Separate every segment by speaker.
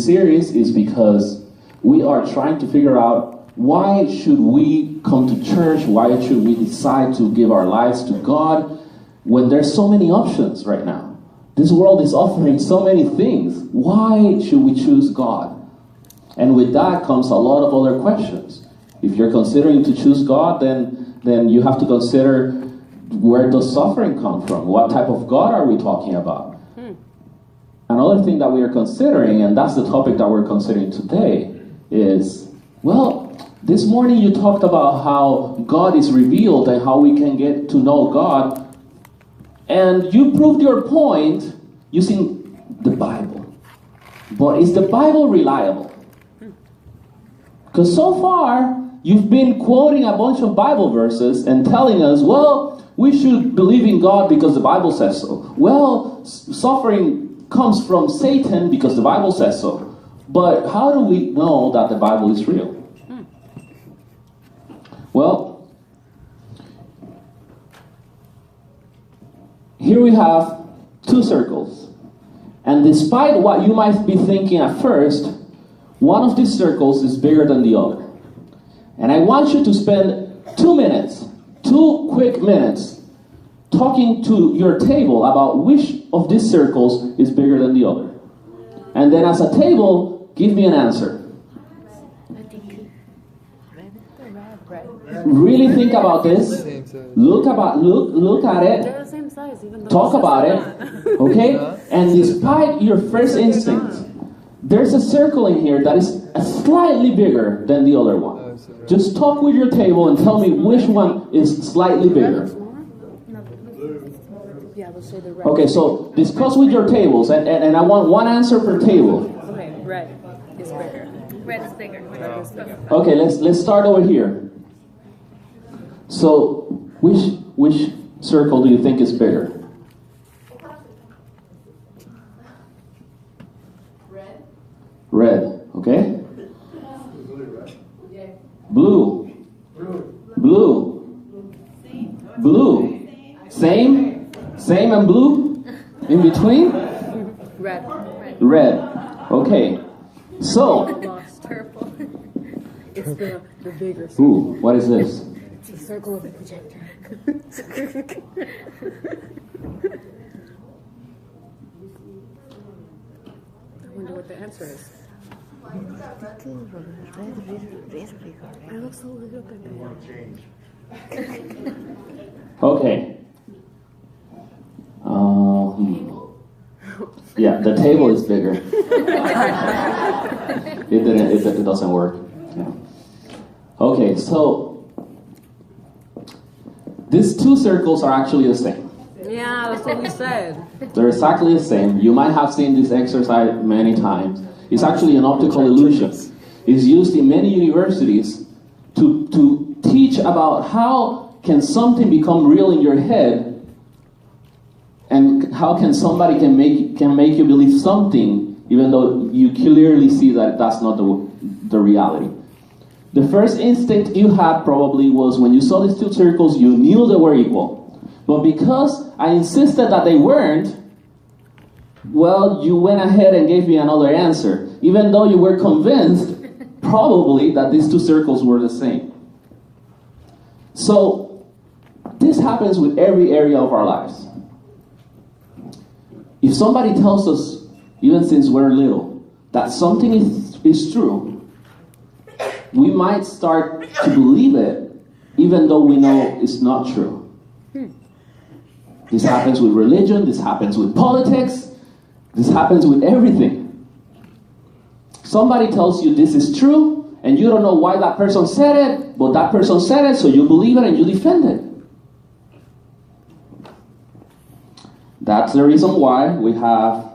Speaker 1: this series is because we are trying to figure out why should we come to church, why should we decide to give our lives to God when there's so many options right now. This world is offering so many things. Why should we choose God? And with that comes a lot of other questions. If you're considering to choose God, then you have to consider, where does suffering come from? What type of God are we talking about? Another thing that we are considering, and that's the topic that we're considering today, is, well, this morning you talked about how God is revealed and how we can get to know God. And you proved your point using the Bible. But is the Bible reliable? Because so far, you've been quoting a bunch of Bible verses and telling us, well, we should believe in God because the Bible says so. Well, suffering comes from Satan because the Bible says so. But how do we know that the Bible is real? Well, here we have two circles. And despite what you might be thinking at first, one of these circles is bigger than the other. And I want you to spend 2 quick minutes, talking to your table about which of these circles is bigger than the other. And then as a table, give me an answer. Really think about this. Look at it.
Speaker 2: They're the same size, even though
Speaker 1: Talk about it. Okay? And despite your first instinct, there's a circle in here that is slightly bigger than the other one. Just talk with your table and tell me which one is slightly bigger. Okay, so discuss with your tables, and I want one answer per table.
Speaker 2: Okay, red is bigger.
Speaker 3: Red is bigger.
Speaker 1: Okay, let's start over here. So, which circle do you think is bigger? Red, okay? Blue. Same and blue? In between? Red. Okay. So.
Speaker 2: Purple. It's the bigger circle.
Speaker 1: Ooh, what is this?
Speaker 2: It's a circle of a projector. I wonder what the answer is. I look so little bit.
Speaker 1: Okay. Yeah, the table is bigger. It doesn't work. Yeah. Okay, so these two circles are actually the same.
Speaker 2: Yeah, that's what we said.
Speaker 1: They're exactly the same. You might have seen this exercise many times. It's actually an optical illusion. It's used in many universities to teach about how can something become real in your head, and how can somebody can make you believe something even though you clearly see that that's not the reality. The first instinct you had probably was when you saw these two circles, you knew they were equal. But because I insisted that they weren't, well, you went ahead and gave me another answer, even though you were convinced probably that these two circles were the same. So, this happens with every area of our lives. If somebody tells us, even since we're little, that something is true, we might start to believe it, even though we know it's not true. This happens with religion, this happens with politics, this happens with everything. Somebody tells you this is true, and you don't know why that person said it, but that person said it, so you believe it and you defend it. That's the reason why we have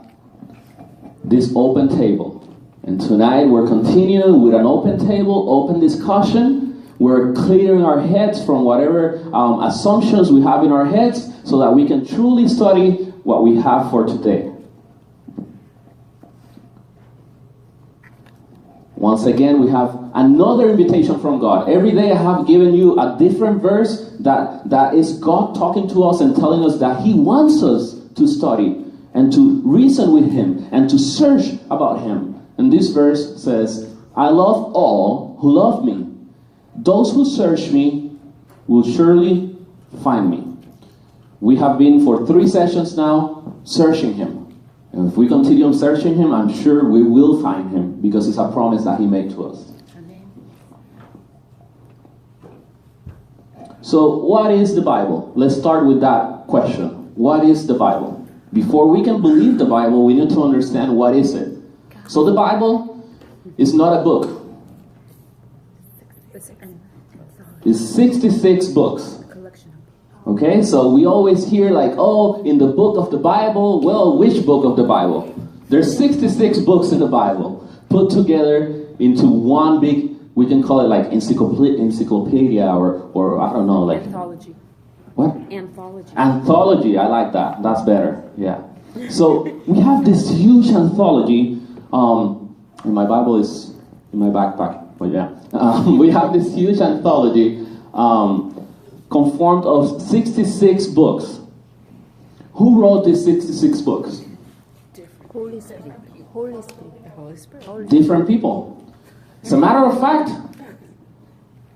Speaker 1: this open table. And tonight we're continuing with an open table, open discussion. We're clearing our heads from whatever assumptions we have in our heads so that we can truly study what we have for today. Once again, we have another invitation from God. Every day I have given you a different verse that is God talking to us and telling us that He wants us to study and to reason with Him and to search about Him And this verse says, I love all who love me. Those who search me will surely find me. We have been for 3 sessions now searching him. And if we continue on searching him, I'm sure we will find him, because it's a promise that he made to us. So what is the Bible? Let's start with that question. What is the Bible? Before we can believe the Bible, we need to understand what is it. So the Bible is not a book. It's 66 books. Okay, so we always hear like, oh, in the book of the Bible. Well, which book of the Bible? There's 66 books in the Bible put together into one big, we can call it like encyclopedia or I don't know, like
Speaker 2: Anthology.
Speaker 1: What?
Speaker 2: Anthology.
Speaker 1: Anthology, I like that. That's better. Yeah. So we have this huge anthology. And my Bible is in my backpack, but yeah. We have this huge anthology conformed of 66 books. Who wrote these 66 books?
Speaker 2: Holy Spirit. Holy Spirit. The Holy Spirit.
Speaker 1: Different people. As a matter of fact,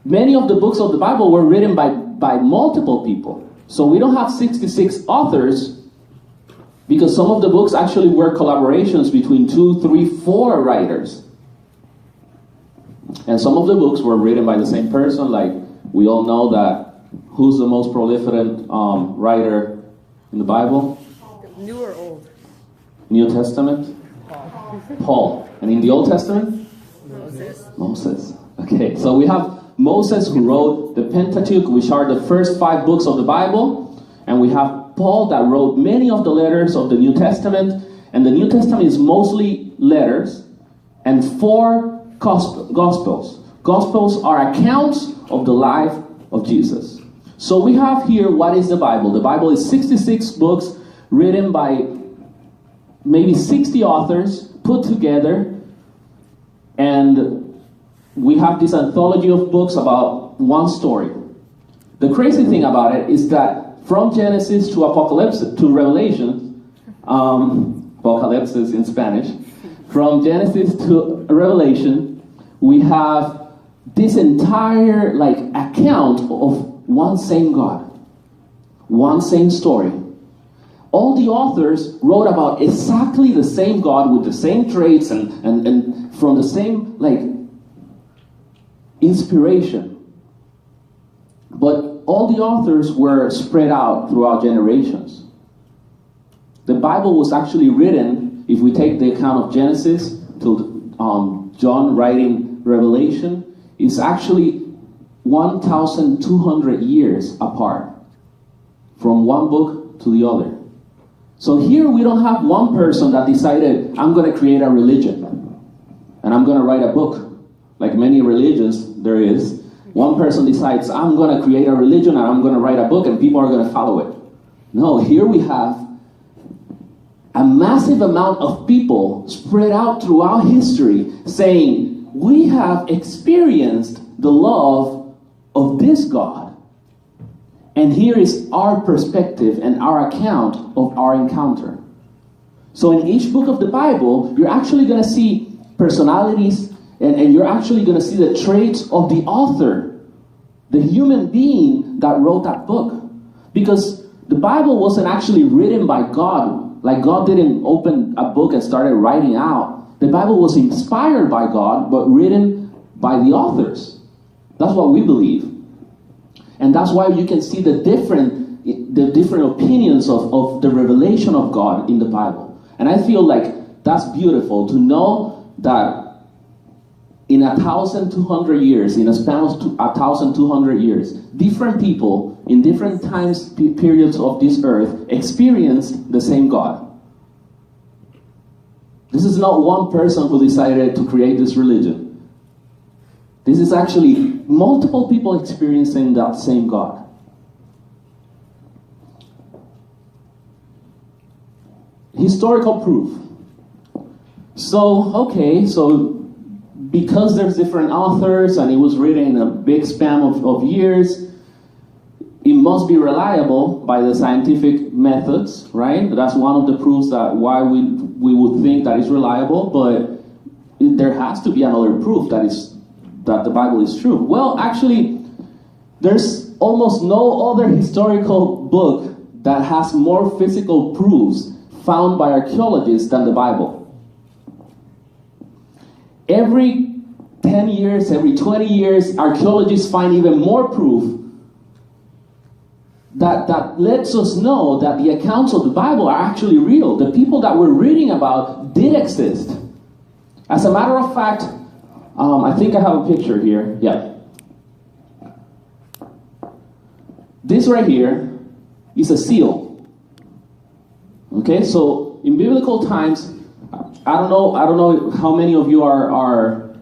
Speaker 1: many of the books of the Bible were written by multiple people. So we don't have 66 authors, because some of the books actually were collaborations between 2, 3, 4 writers. And some of the books were written by the same person. Like, we all know that who's the most prolific writer in the Bible?
Speaker 2: New or old?
Speaker 1: New Testament? Paul. And in the Old Testament? Moses. Okay, so we have Moses, who wrote the Pentateuch, which are the first 5 books of the Bible. And we have Paul, that wrote many of the letters of the New Testament. And the New Testament is mostly letters and 4 Gospels. Gospels are accounts of the life of Jesus. So we have here, what is the Bible? The Bible is 66 books written by maybe 60 authors put together. And we have this anthology of books about one story. The crazy thing about it is that from Genesis to Apocalypse to Revelation, Apocalypse is in Spanish, from Genesis to Revelation, we have this entire account of one same God, one same story. All the authors wrote about exactly the same God with the same traits and from the same inspiration. But all the authors were spread out throughout generations. The Bible was actually written, if we take the account of Genesis to John writing Revelation, it's actually 1,200 years apart from one book to the other. So here we don't have one person that decided, I'm going to create a religion and I'm going to write a book. Like many religions there is, one person decides, I'm going to create a religion and I'm going to write a book and people are going to follow it. No, here we have a massive amount of people spread out throughout history saying, we have experienced the love of this God. And here is our perspective and our account of our encounter. So in each book of the Bible, you're actually going to see personalities, and you're actually going to see the traits of the author, the human being that wrote that book. Because the Bible wasn't actually written by God. Like, God didn't open a book and started writing out. The Bible was inspired by God, but written by the authors. That's what we believe. And that's why you can see the different opinions of the revelation of God in the Bible. And I feel like that's beautiful to know that in 1,200 years, in a span of 1,200 years, different people in different times, periods of this earth experienced the same God. This is not one person who decided to create this religion. This is actually multiple people experiencing that same God. Historical proof. So because there's different authors and it was written in a big span of years, it must be reliable by the scientific methods, right? That's one of the proofs that why we would think that it's reliable. But there has to be another proof that the Bible is true. Well, actually, there's almost no other historical book that has more physical proofs found by archaeologists than the Bible. Every 10 years, every 20 years, archaeologists find even more proof that lets us know that the accounts of the Bible are actually real. The people that we're reading about did exist. As a matter of fact, I think I have a picture here. Yeah. This right here is a seal. Okay, so in biblical times, I don't know how many of you are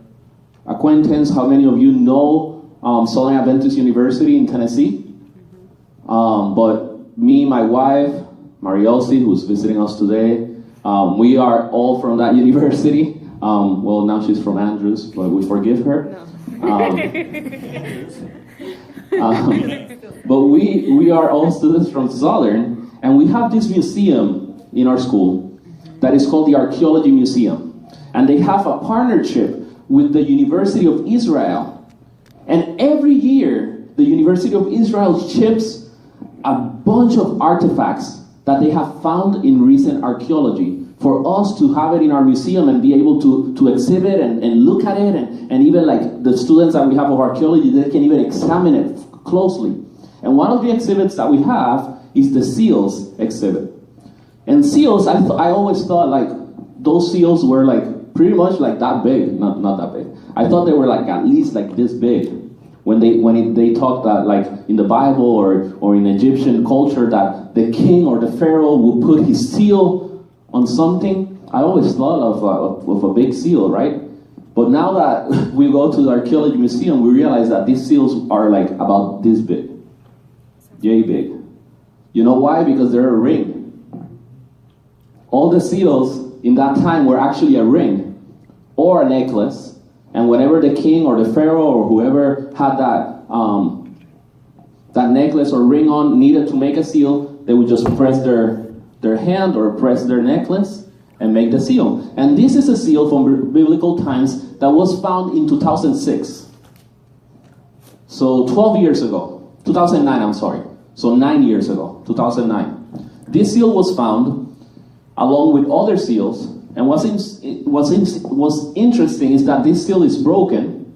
Speaker 1: acquaintance, how many of you know Southern Adventist University in Tennessee. But me, my wife, Marielsi, who's visiting us today, we are all from that university. Well, now she's from Andrews, but we forgive her. But we are all students from Southern, and we have this museum in our school that is called the Archaeology Museum. And they have a partnership with the University of Israel. And every year, the University of Israel ships a bunch of artifacts that they have found in recent archaeology for us to have it in our museum and be able to exhibit and look at it, and even like the students that we have of archaeology, they can even examine it closely. And one of the exhibits that we have is the seals exhibit. And seals, I always thought like those seals were like pretty much like that big, not that big. I thought they were like at least like this big. When they talk that like in the Bible or in Egyptian culture that the king or the pharaoh would put his seal on something, I always thought of a big seal, right? But now that we go to the archaeology museum, we realize that these seals are like about this big, yay big. You know why? Because they're a ring. All the seals in that time were actually a ring or a necklace, and whenever the king or the pharaoh or whoever had that necklace or ring on needed to make a seal, they would just press their hand or press their necklace and make the seal. And this is a seal from biblical times that was found in 2006. So 12 years ago, 2009, I'm sorry. So 9 years ago, 2009. This seal was found along with other seals, and what's interesting is that this seal is broken,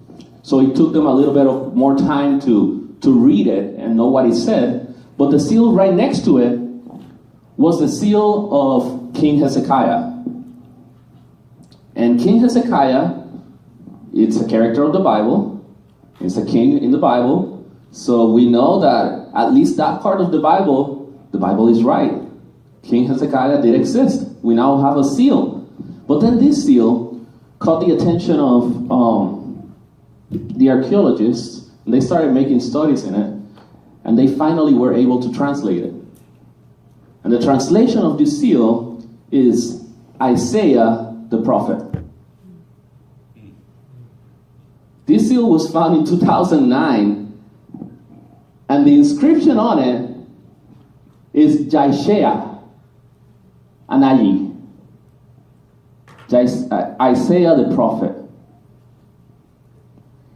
Speaker 1: so it took them a little bit of more time to read it and know what it said, but the seal right next to it was the seal of King Hezekiah. And King Hezekiah, it's a character of the Bible, it's a king in the Bible, so we know that at least that part of the Bible is right. King Hezekiah did exist. We now have a seal. But then this seal caught the attention of the archaeologists, and they started making studies in it, and they finally were able to translate it. And the translation of this seal is Isaiah the prophet. This seal was found in 2009, and the inscription on it is Jaishea Anayi. Isaiah the prophet.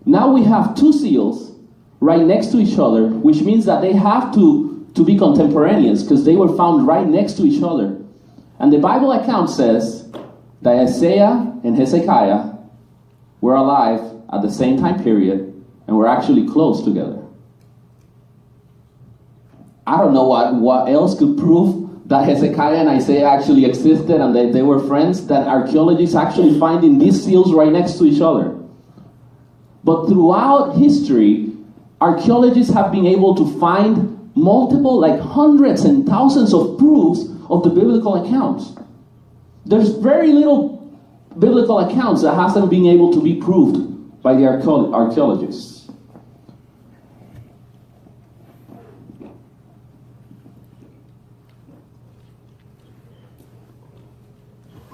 Speaker 1: Now we have two seals right next to each other, which means that they have to be contemporaneous because they were found right next to each other. And the Bible account says that Isaiah and Hezekiah were alive at the same time period and were actually close together. I don't know what else could prove that Hezekiah and Isaiah actually existed and that they were friends, that archaeologists actually finding these seals right next to each other. But throughout history, archaeologists have been able to find multiple, like hundreds and thousands of proofs of the biblical accounts. There's very little biblical accounts that hasn't been able to be proved by the archaeologists.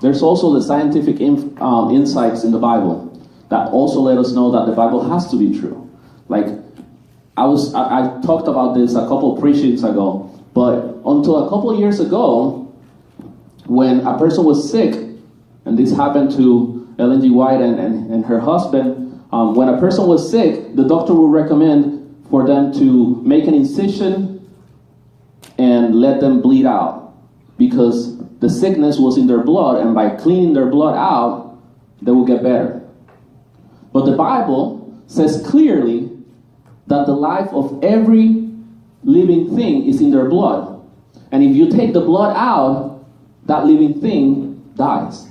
Speaker 1: There's also the scientific insights in the Bible that also let us know that the Bible has to be true. Like, I talked about this a couple of preachings ago, but until a couple of years ago, when a person was sick, and this happened to Ellen G. White and her husband, when a person was sick, the doctor would recommend for them to make an incision and let them bleed out, because the sickness was in their blood, and by cleaning their blood out, they will get better. But the Bible says clearly that the life of every living thing is in their blood. And if you take the blood out, that living thing dies,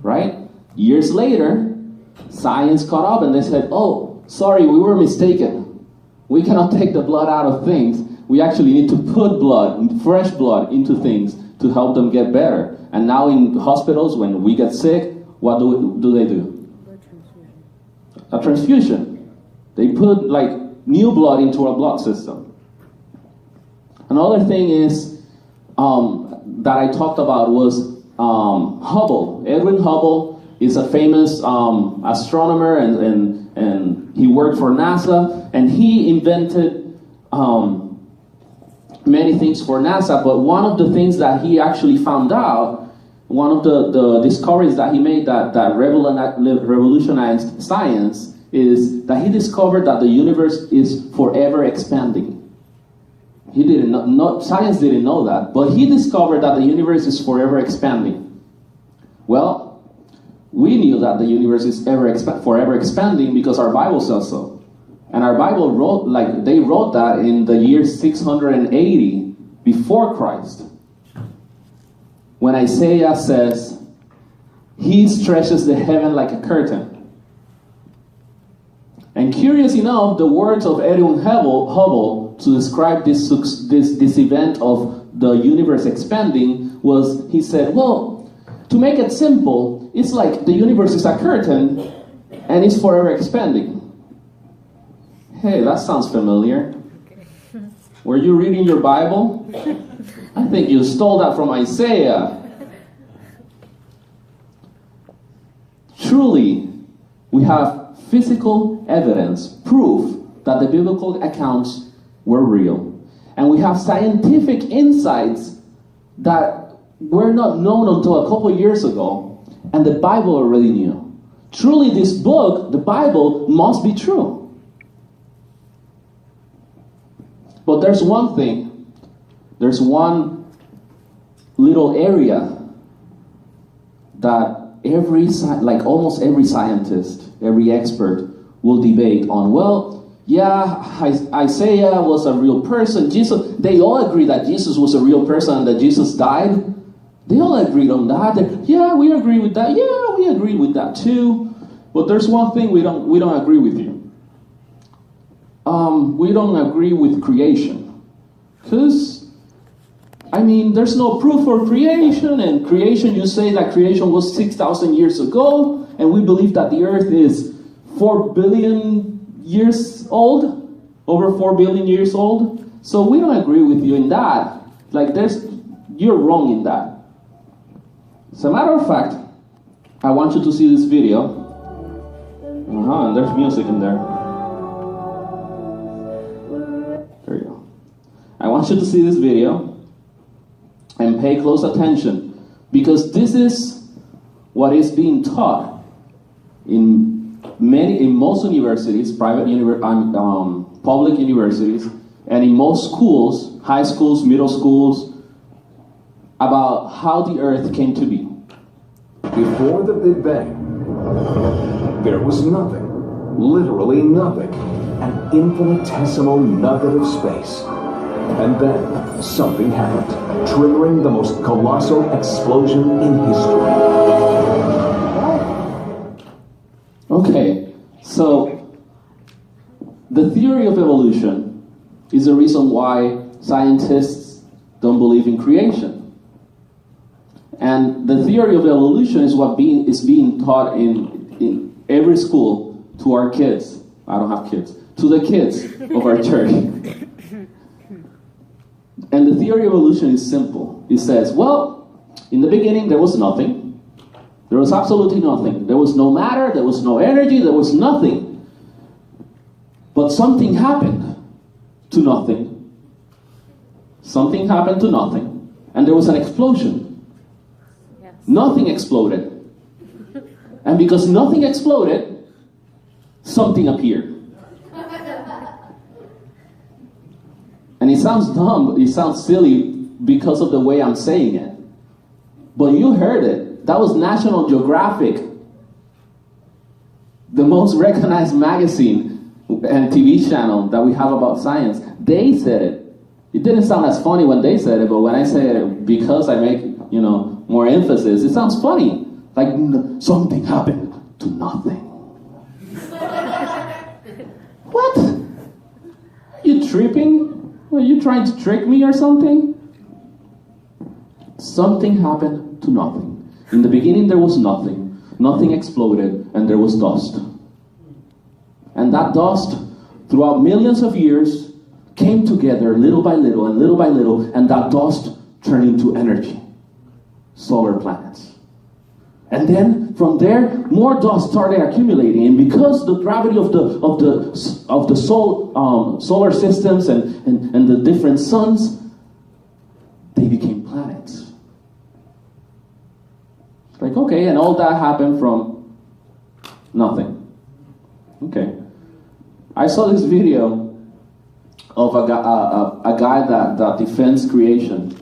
Speaker 1: right? Years later, science caught up and they said, oh, sorry, we were mistaken. We cannot take the blood out of things. We actually need to put blood, fresh blood, into things to help them get better. And now in hospitals, when we get sick, what do they do? A transfusion. They put like new blood into our blood system. Another thing is that I talked about was Hubble. Edwin Hubble is a famous astronomer, and he worked for NASA, and he invented many things for NASA. But one of the things that he actually found out, one of the discoveries that he made that revolutionized science, is that he discovered that the universe is forever expanding. He didn't know, science didn't know that, but he discovered that the universe is forever expanding. Well, we knew that the universe is forever expanding because our Bible says so. And our Bible they wrote that in the year 680 before Christ. When Isaiah says, he stretches the heaven like a curtain. And curious enough, the words of Edwin Hubble to describe this event of the universe expanding was, he said, well, to make it simple, it's like the universe is a curtain and it's forever expanding. Hey, that sounds familiar. Were you reading your Bible? I think you stole that from Isaiah. Truly, we have physical evidence, proof that the biblical accounts were real. And we have scientific insights that were not known until a couple years ago, and the Bible already knew. Truly, this book, the Bible, must be true. But there's one thing, there's one little area that almost every scientist, every expert will debate on. Well, yeah, Isaiah was a real person. Jesus, they all agree that Jesus was a real person and that Jesus died. They all agreed on that. Yeah, we agree with that. Yeah, we agree with that too. But there's one thing we don't agree with you. We don't agree with creation. Because, there's no proof for creation, and creation, you say that creation was 6,000 years ago, and we believe that the earth is 4 billion years old, over 4 billion years old. So we don't agree with you in that. You're wrong in that. As a matter of fact, I want you to see this video. And there's music in there. There you go. I want you to see this video and pay close attention, because this is what is being taught in most universities, public universities, and in most schools, high schools, middle schools, about how the earth came to be.
Speaker 3: Before the Big Bang, there was nothing, literally nothing, an infinitesimal nugget of space. And then something happened, triggering the most colossal explosion in history.
Speaker 1: Okay, so the theory of evolution is the reason why scientists don't believe in creation. And the theory of evolution is what is being taught in every school to our kids. I don't have kids. To the kids of our church. And the theory of evolution is simple. It says, well, in the beginning there was nothing. There was absolutely nothing. There was no matter, there was no energy, there was nothing. But something happened to nothing. Something happened to nothing. And there was an explosion. Yes. Nothing exploded. And because nothing exploded, something appeared. And it sounds dumb, it sounds silly because of the way I'm saying it. But you heard it. That was National Geographic, the most recognized magazine and TV channel that we have about science. They said it. It didn't sound as funny when they said it, but when I say it, because I make, more emphasis, it sounds funny. Like something happened to nothing. What? Are you tripping? Are you trying to trick me or something? Something happened to nothing. In the beginning there was nothing. Nothing exploded and there was dust. And that dust, throughout millions of years, came together little by little and little by little, and that dust turned into energy. Solar planets. And then from there, more dust started accumulating, and because the gravity of the solar systems and the different suns, they became planets. Like, okay, and all that happened from nothing. Okay. I saw this video of a guy that defends creation,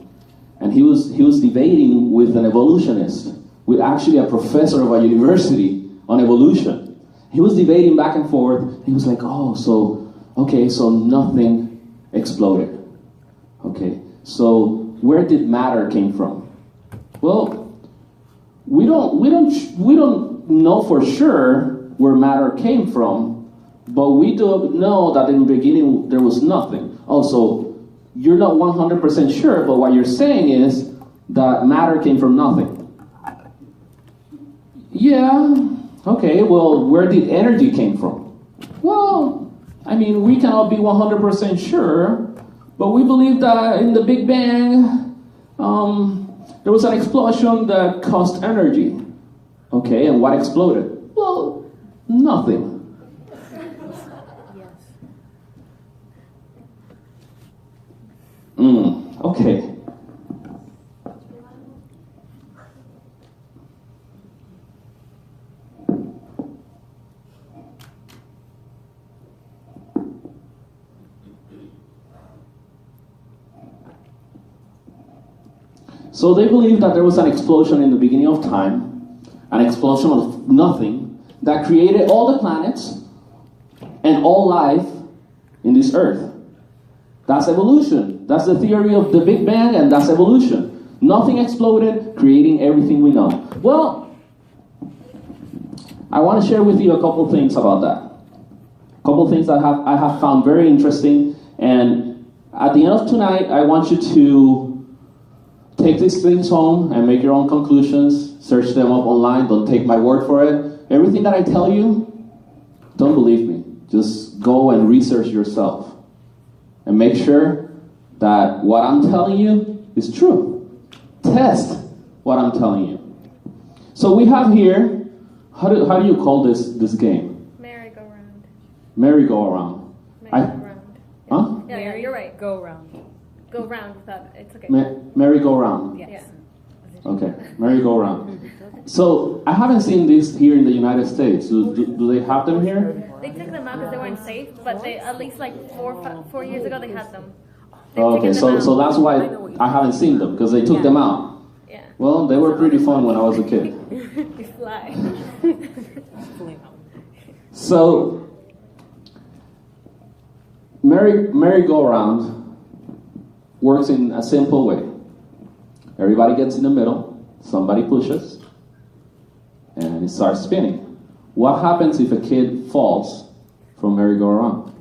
Speaker 1: and he was debating with an evolutionist, with actually a professor of a university on evolution. He was debating back and forth. He was like, so nothing exploded. Okay, so where did matter came from? Well, we don't know for sure where matter came from, but we do know that in the beginning there was nothing. So you're not 100% sure, but what you're saying is that matter came from nothing. Yeah, okay, well, where did energy came from? Well, we cannot be 100% sure, but we believe that in the Big Bang, there was an explosion that caused energy. Okay, and what exploded? Well, nothing. Okay. So they believe that there was an explosion in the beginning of time, an explosion of nothing that created all the planets and all life in this earth. That's evolution. That's the theory of the Big Bang, and that's evolution. Nothing exploded, creating everything we know. Well, I want to share with you a couple things about that. A couple things that I have found very interesting, and at the end of tonight, I want you to take these things home and make your own conclusions. Search them up online. Don't take my word for it. Everything that I tell you, don't believe me. Just go and research yourself. And make sure that what I'm telling you is true. Test what I'm telling you. So we have here, how do you call this game?
Speaker 2: Merry-go-round.
Speaker 1: Merry-go-around.
Speaker 2: Merry-go-round.
Speaker 1: Huh?
Speaker 2: Yeah, you're right.
Speaker 4: Go round.
Speaker 2: Go round without it. It's okay.
Speaker 1: Merry-go-round.
Speaker 4: Yes.
Speaker 2: Yeah.
Speaker 1: Okay, merry-go-round. So I haven't seen this here in the United States. Do they have them here?
Speaker 2: They took them out because they weren't safe, but they at least like 4 years ago they had them.
Speaker 1: Okay, so that's why I haven't seen them, because they took them out.
Speaker 2: Yeah.
Speaker 1: Well, they were pretty fun when I was a kid.
Speaker 2: You fly.
Speaker 1: So, merry-go-round works in a simple way. Everybody gets in the middle, somebody pushes, and it starts spinning. What happens if a kid falls from merry-go-round?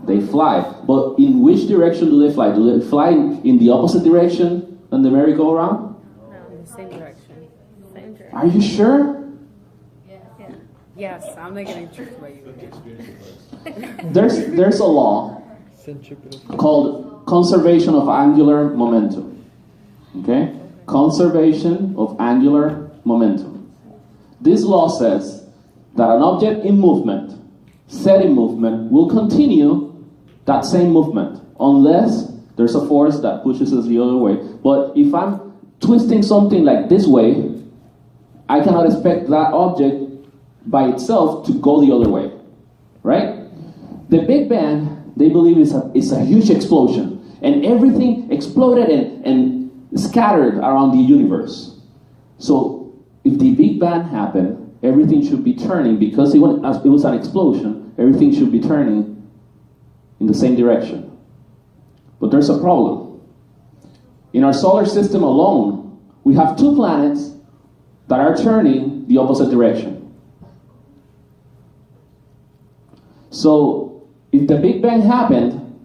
Speaker 1: They fly. But in which direction do they fly? Do they fly in the opposite direction than the merry-go-round?
Speaker 2: No,
Speaker 4: In the same direction.
Speaker 2: same direction.
Speaker 1: Are you sure?
Speaker 2: Yeah.
Speaker 4: Yes, I'm not getting tricked by you.
Speaker 1: There's a law called conservation of angular momentum. Okay? Conservation of angular momentum. This law says that an object in movement, set in movement, will continue that same movement unless there's a force that pushes us the other way. But if I'm twisting something like this way, I cannot expect that object by itself to go the other way, right? The Big Bang, they believe, is a huge explosion, and everything exploded and scattered around the universe. So if the Big Bang happened, everything should be turning, because it was an explosion, everything should be turning in the same direction. But there's a problem. In our solar system alone, we have 2 planets that are turning the opposite direction. So if the Big Bang happened,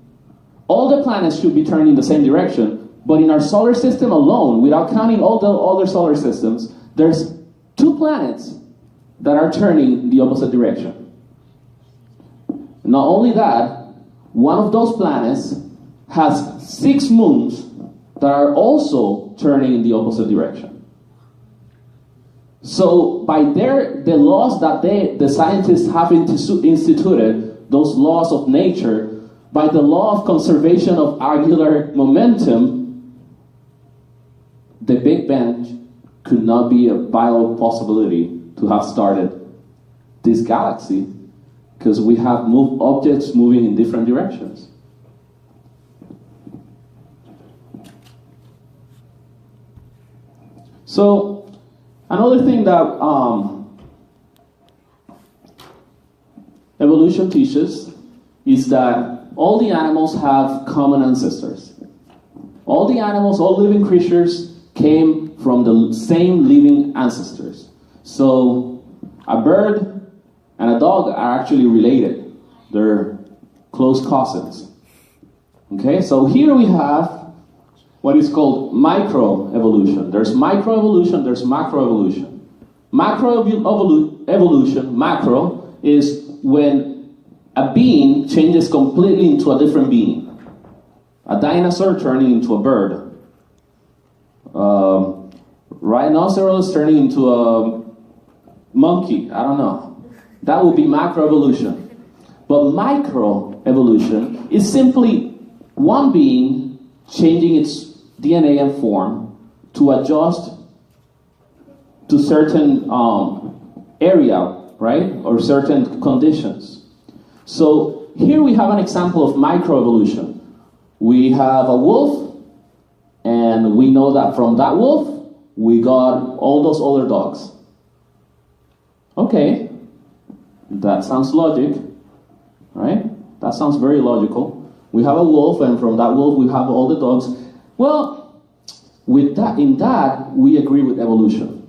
Speaker 1: all the planets should be turning the same direction, but in our solar system alone, without counting all the other solar systems, there's 2 planets that are turning the opposite direction. Not only that, one of those planets has 6 moons that are also turning in the opposite direction. So by the laws that the scientists have instituted, those laws of nature, by the law of conservation of angular momentum, the Big Bang could not be a viable possibility to have started this galaxy, because we have objects moving in different directions. So another thing that evolution teaches is that all the animals have common ancestors. All the animals, all living creatures came from the same living ancestors. So a bird and a dog are actually related. They're close cousins. Okay, so here we have what is called microevolution. There's microevolution, there's macroevolution. Macroevolution, macro, is when a being changes completely into a different being. A dinosaur turning into a bird. Rhinoceros turning into a monkey. I don't know. That would be macroevolution. But microevolution is simply one being changing its DNA and form to adjust to certain area, right? Or certain conditions. So here we have an example of microevolution. We have a wolf, and we know that from that wolf, we got all those other dogs. Okay, that sounds logic, right? That sounds very logical. We have a wolf, and from that wolf, we have all the dogs. Well, in that, we agree with evolution.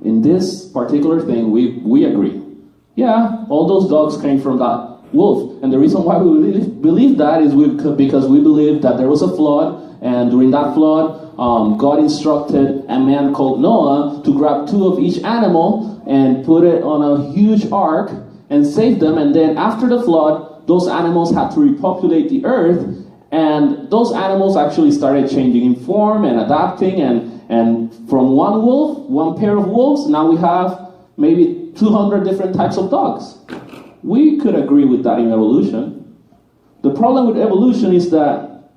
Speaker 1: In this particular thing, we agree. Yeah, all those dogs came from that wolf. And the reason why we believe that is because we believe that there was a flood, and during that flood, God instructed a man called Noah to grab 2 of each animal and put it on a huge ark and save them. And then after the flood, those animals had to repopulate the earth, and those animals actually started changing in form and adapting, and from one wolf, one pair of wolves, now we have maybe 200 different types of dogs. We could agree with that in evolution. The problem with evolution is that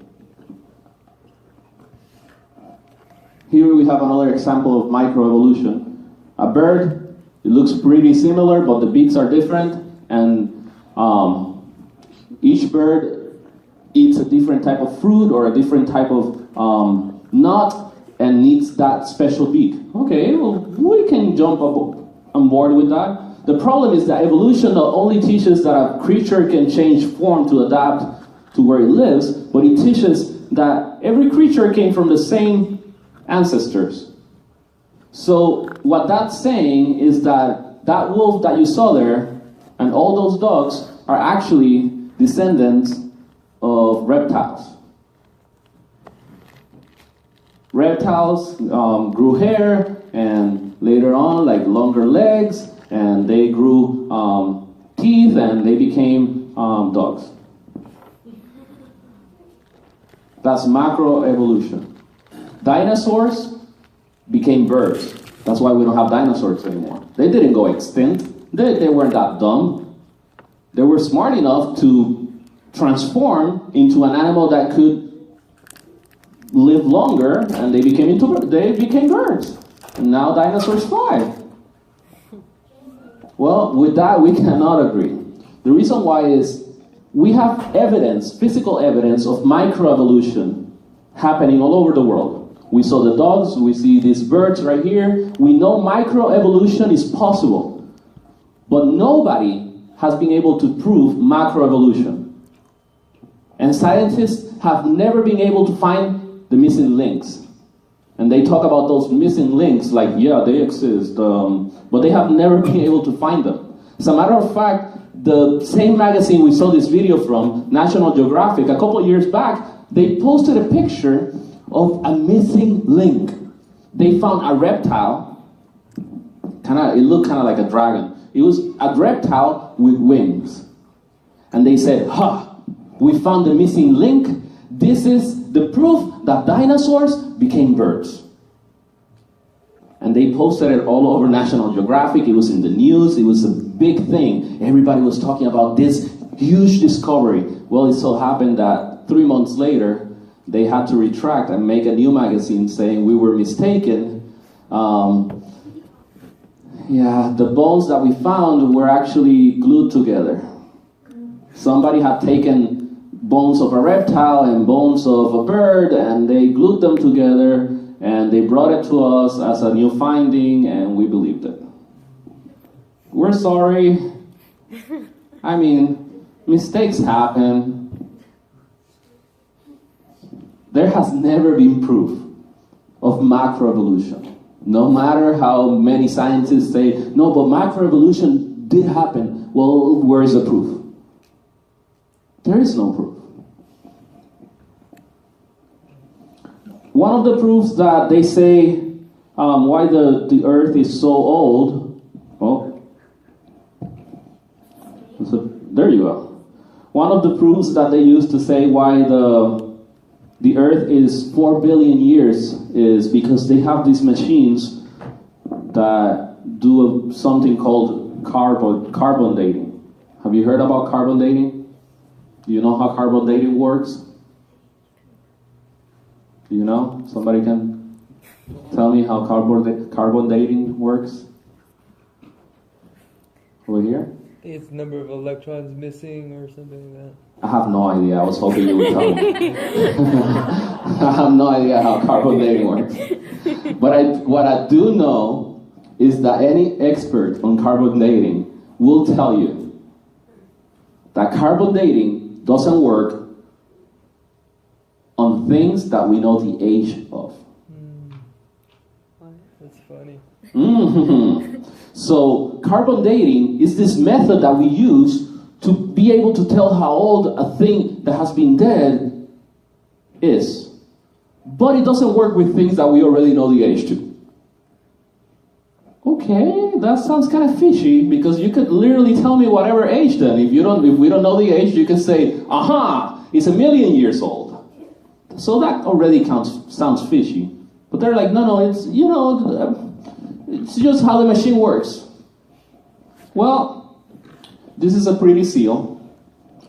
Speaker 1: here we have another example of microevolution. A bird, it looks pretty similar, but the beaks are different, and each bird eats a different type of fruit or a different type of nut and needs that special beak. Okay, well, we can jump on board with that. The problem is that evolution not only teaches that a creature can change form to adapt to where it lives, but it teaches that every creature came from the same ancestors. So what that's saying is that that wolf that you saw there and all those dogs are actually descendants of reptiles. Reptiles grew hair, and later on, like longer legs, and they grew teeth, and they became dogs. That's macroevolution. Dinosaurs became birds. That's why we don't have dinosaurs anymore. They didn't go extinct. They weren't that dumb. They were smart enough to transform into an animal that could lived longer, and they became birds. And now dinosaurs fly. Well, with that, we cannot agree. The reason why is we have evidence, physical evidence of microevolution happening all over the world. We saw the dogs, we see these birds right here. We know microevolution is possible, but nobody has been able to prove macroevolution. And scientists have never been able to find the missing links. And they talk about those missing links like, yeah, they exist, but they have never been able to find them. As a matter of fact, the same magazine we saw this video from, National Geographic, a couple years back, they posted a picture of a missing link. They found a reptile, it looked kind of like a dragon. It was a reptile with wings. And they said, we found the missing link. This is the proof that dinosaurs became birds. And they posted it all over National Geographic. It was in the news. It was a big thing. Everybody was talking about this huge discovery. Well, it so happened that 3 months later, they had to retract and make a new magazine saying we were mistaken. The bones that we found were actually glued together. Somebody had taken bones of a reptile and bones of a bird, and they glued them together, and they brought it to us as a new finding, and we believed it. We're sorry. I mean, mistakes happen. There has never been proof of macroevolution. No matter how many scientists say, no, but macroevolution did happen. Well, where is the proof? There is no proof. One of the proofs that they say why the earth is so old, there you go. One of the proofs that they use to say why the earth is 4 billion years is because they have these machines that do something called carbon dating. Have you heard about carbon dating? Do you know how carbon dating works? Do you know? Somebody can tell me how carbon dating works? Over here?
Speaker 5: It's number of electrons missing or something like that.
Speaker 1: I have no idea. I was hoping you would tell me. I have no idea how carbon dating works. But what I do know is that any expert on carbon dating will tell you that carbon dating doesn't work on things that we know the age of.
Speaker 5: That's funny.
Speaker 1: Mm-hmm. So carbon dating is this method that we use to be able to tell how old a thing that has been dead is. But it doesn't work with things that we already know the age to. Okay, that sounds kind of fishy, because you could literally tell me whatever age then. If we don't know the age, you can say, aha, it's 1 million years old. So that already sounds fishy. But they're like, no, it's, it's just how the machine works. Well, this is a pretty seal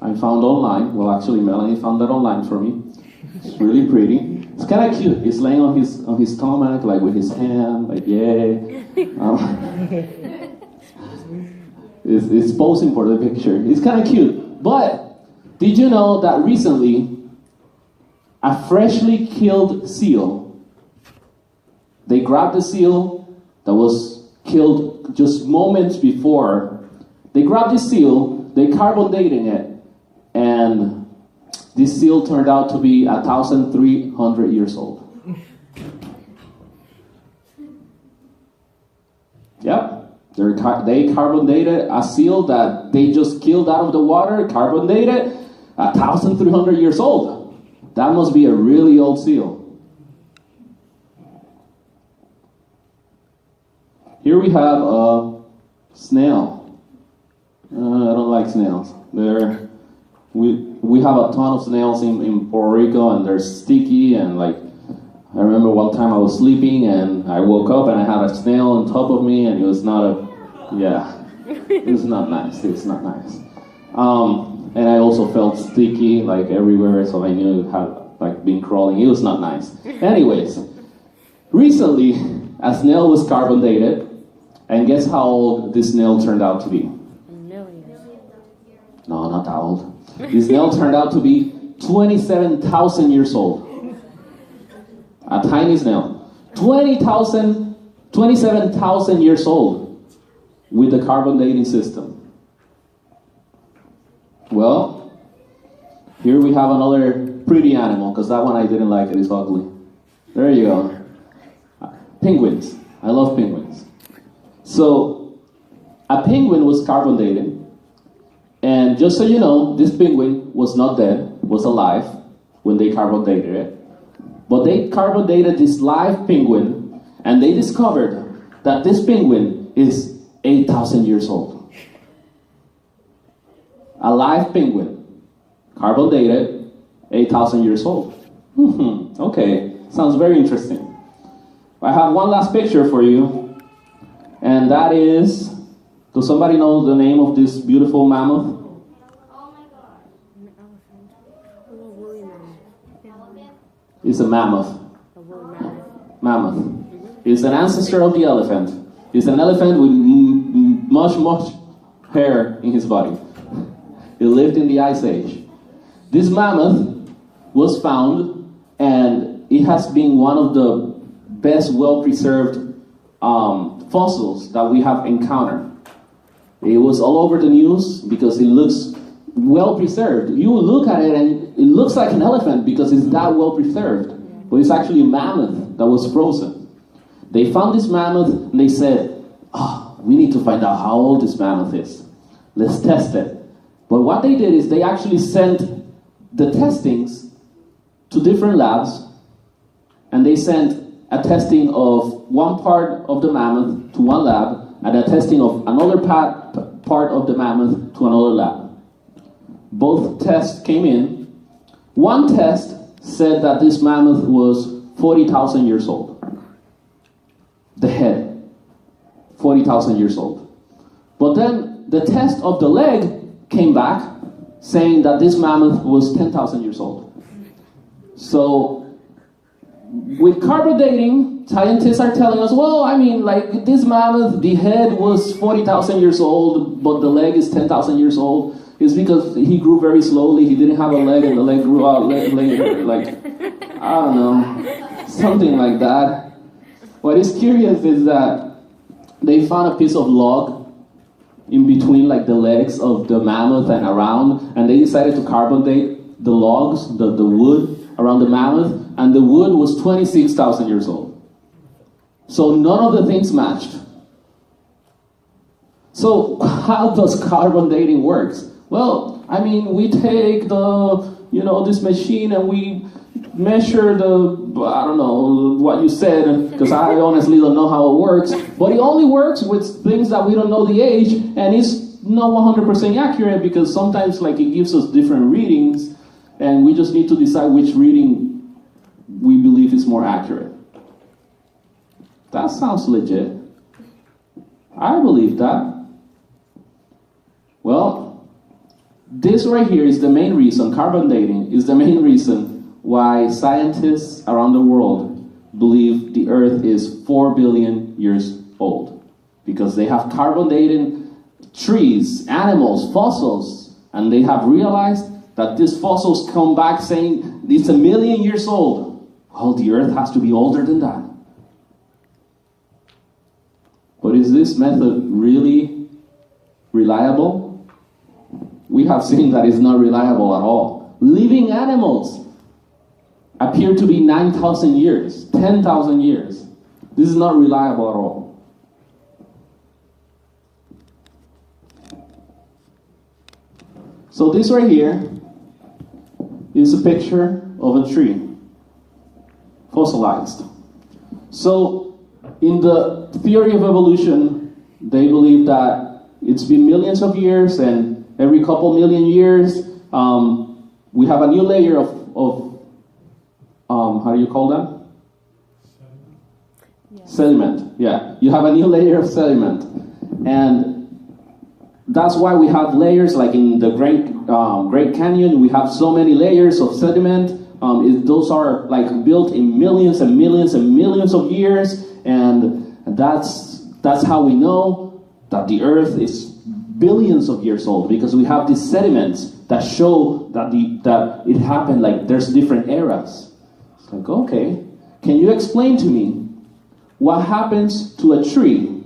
Speaker 1: I found online. Well, actually, Melanie found that online for me. It's really pretty. It's kind of cute. He's laying on his stomach, like with his hand, like yay. It's posing for the picture. It's kind of cute. But did you know that recently, a freshly killed seal, they grabbed the seal that was killed just moments before. They grabbed the seal, they carbon dated it, and this seal turned out to be 1,300 years old. Yep, they carbon dated a seal that they just killed out of the water, carbon dated 1,300 years old. That must be a really old seal. Here we have a snail. I don't like snails. We have a ton of snails in Puerto Rico, and they're sticky, and like, I remember one time I was sleeping and I woke up and I had a snail on top of me, and it was not it was not nice. It's not nice. And I also felt sticky like everywhere, so I knew it had like being crawling. It was not nice. Anyways, recently, a snail was carbon dated, and guess how old this snail turned out to be?
Speaker 4: Millions.
Speaker 1: No, not that old. This snail turned out to be 27,000 years old. A tiny snail. 27,000 years old with the carbon dating system. Well, here we have another pretty animal, because that one I didn't like, it is ugly. There you go. Penguins. I love penguins. So, a penguin was carbon dated, and just so you know, this penguin was not dead, was alive when they carbon dated it. But they carbon dated this live penguin, and they discovered that this penguin is 8,000 years old. A live penguin, carbon dated, 8,000 years old. Okay, sounds very interesting. I have one last picture for you, and that is, does somebody know the name of this beautiful mammoth? It's a mammoth. Mammoth. It's an ancestor of the elephant. It's an elephant with much hair in his body. It lived in the Ice Age. This mammoth was found, and it has been one of the best well-preserved fossils that we have encountered. It was all over the news because it looks well-preserved. You look at it and it looks like an elephant because it's that well-preserved. But it's actually a mammoth that was frozen. They found this mammoth and they said, we need to find out how old this mammoth is. Let's test it. But what they did is they actually sent the testings to different labs, and they sent a testing of one part of the mammoth to one lab, and a testing of another part of the mammoth to another lab. Both tests came in. One test said that this mammoth was 40,000 years old. The head, 40,000 years old. But then the test of the leg came back saying that this mammoth was 10,000 years old. So, with carbon dating, scientists are telling us, well, I mean, like this mammoth, the head was 40,000 years old, but the leg is 10,000 years old. It's because he grew very slowly. He didn't have a leg, and the leg grew out later. Like, I don't know, something like that. What is curious is that they found a piece of log in between, like the legs of the mammoth and around, and they decided to carbon date the logs, the wood around the mammoth, and the wood was 26,000 years old. So none of the things matched. So how does carbon dating work? Well, I mean, we take this machine and we measure I don't know what you said, because I honestly don't know how it works, but it only works with things that we don't know the age, and it's not 100% accurate, because sometimes like it gives us different readings, and we just need to decide which reading we believe is more accurate. That sounds legit. I believe that. Well, this right here is the main reason, carbon dating is the main reason why scientists around the world believe the Earth is 4 billion years old. Because they have carbon dated trees, animals, fossils, and they have realized that these fossils come back saying it's 1 million years old. Well, the Earth has to be older than that. But is this method really reliable? We have seen that it's not reliable at all. Living animals appear to be 9,000 years, 10,000 years. This is not reliable at all. So this right here is a picture of a tree, fossilized. So in the theory of evolution, they believe that it's been millions of years, and every couple million years, we have a new layer of how do you call that? Sediment. Yeah, you have a new layer of sediment, and that's why we have layers. Like in the Great Canyon, we have so many layers of sediment. Those are like built in millions and millions and millions of years, and that's how we know that the Earth is billions of years old, because we have these sediments that show that it happened, like there's different eras. It's like, okay, can you explain to me what happens to a tree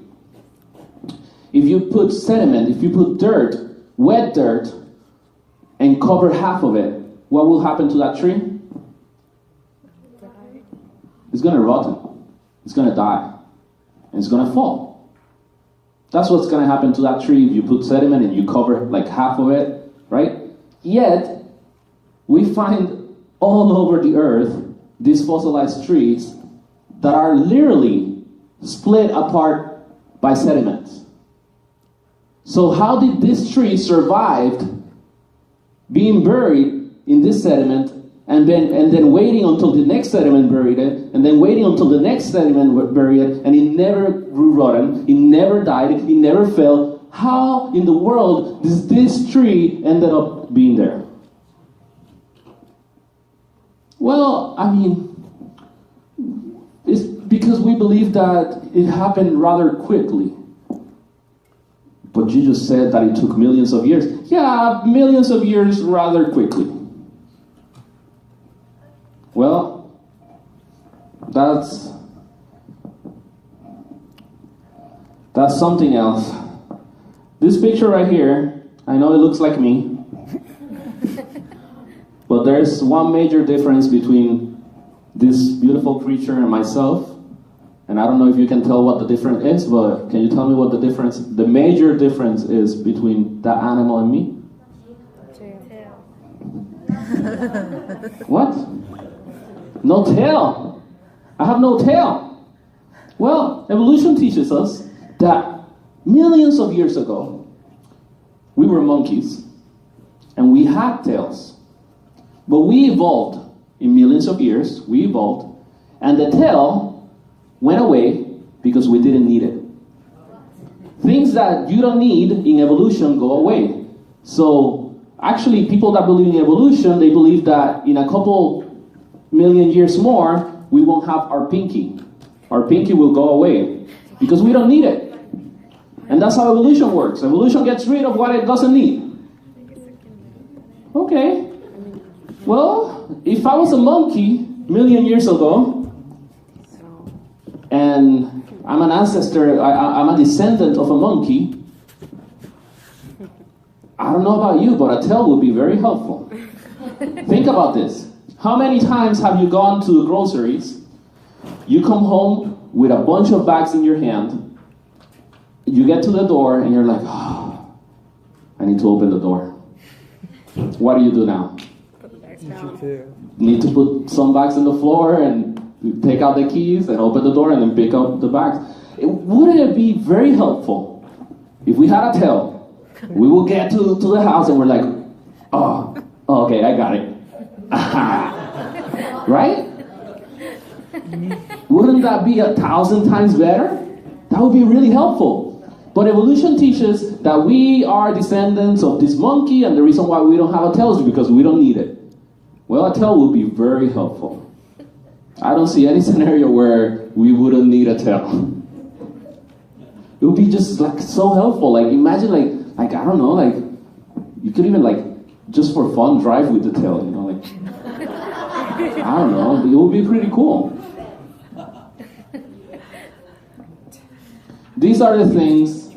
Speaker 1: if you put sediment, if you put dirt, wet dirt, and cover half of it? What will happen to that tree? It's going to rot. It's going to die. And it's going to fall. That's what's going to happen to that tree if you put sediment and you cover like half of it, right? Yet, we find all over the earth these fossilized trees that are literally split apart by sediments. So how did this tree survive being buried in this sediment, and then waiting until the next sediment buried it, and then waiting until the next sediment buried it, and it never grew rotten, it never died, it never fell? How in the world does this tree ended up being there? Well, I mean, it's because we believe that it happened rather quickly. But you just said that it took millions of years. Yeah, millions of years rather quickly. Well, that's something else. This picture right here, I know it looks like me, but there's one major difference between this beautiful creature and myself. And I don't know if you can tell what the difference is, but can you tell me what the major difference is between that animal and me?
Speaker 2: Tail.
Speaker 1: What? No tail. I have no tail. Well, evolution teaches us that millions of years ago, we were monkeys, and we had tails. But we evolved in millions of years, and the tail went away because we didn't need it. Things that you don't need in evolution go away. So actually, people that believe in evolution, they believe that in a couple million years more, we won't have our pinky. Our pinky will go away because we don't need it. And that's how evolution works. Evolution gets rid of what it doesn't need. Okay. Well, if I was a monkey million years ago, and I'm an ancestor, I'm a descendant of a monkey, I don't know about you, but a tail would be very helpful. Think about this. How many times have you gone to the groceries, you come home with a bunch of bags in your hand, you get to the door, and you're like, oh, I need to open the door. What do you do now? Need to put some bags on the floor and take out the keys and open the door and then pick up the bags. Wouldn't it be very helpful if we had a tail? We will get to the house and we're like, oh, okay, I got it. Right? Wouldn't that be 1,000 times better? That would be really helpful. But evolution teaches that we are descendants of this monkey, and the reason why we don't have a tail is because we don't need it. Well, a tail would be very helpful. I don't see any scenario where we wouldn't need a tail. It would be just like so helpful. Like imagine like I don't know, like you could even like just for fun drive with the tail, you know, like I don't know, it would be pretty cool. These are the things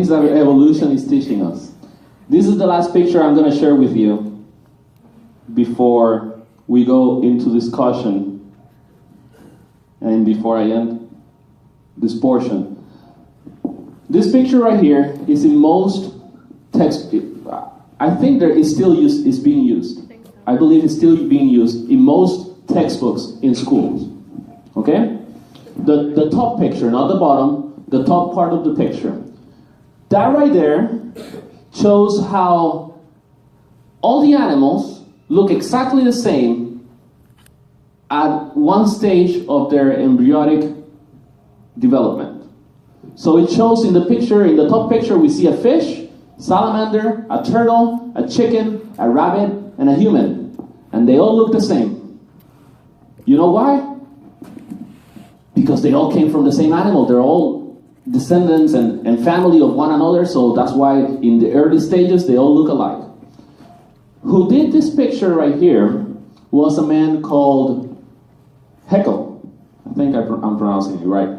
Speaker 1: that evolution is teaching us. This is the last picture I'm going to share with you before we go into discussion and before I end this portion. This picture right here is in most text. I think there is still is being used. I believe it's still being used in most textbooks in schools. Okay? The top picture, not the bottom, the top part of the picture. That right there shows how all the animals look exactly the same at one stage of their embryonic development. So it shows in the picture, in the top picture, we see a fish salamander, a turtle, a chicken, a rabbit, and a human. And they all look the same. You know why? Because they all came from the same animal. They're all descendants and family of one another, so that's why in the early stages they all look alike. Who did this picture right here was a man called Haeckel. I think I'm pronouncing it right.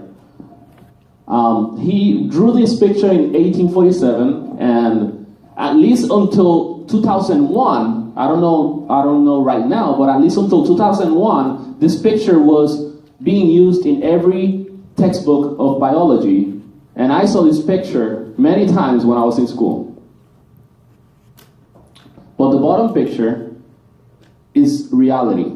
Speaker 1: He drew this picture in 1847, and at least until 2001, I don't know right now, but at least until 2001, this picture was being used in every textbook of biology, and I saw this picture many times when I was in school. But the bottom picture is reality.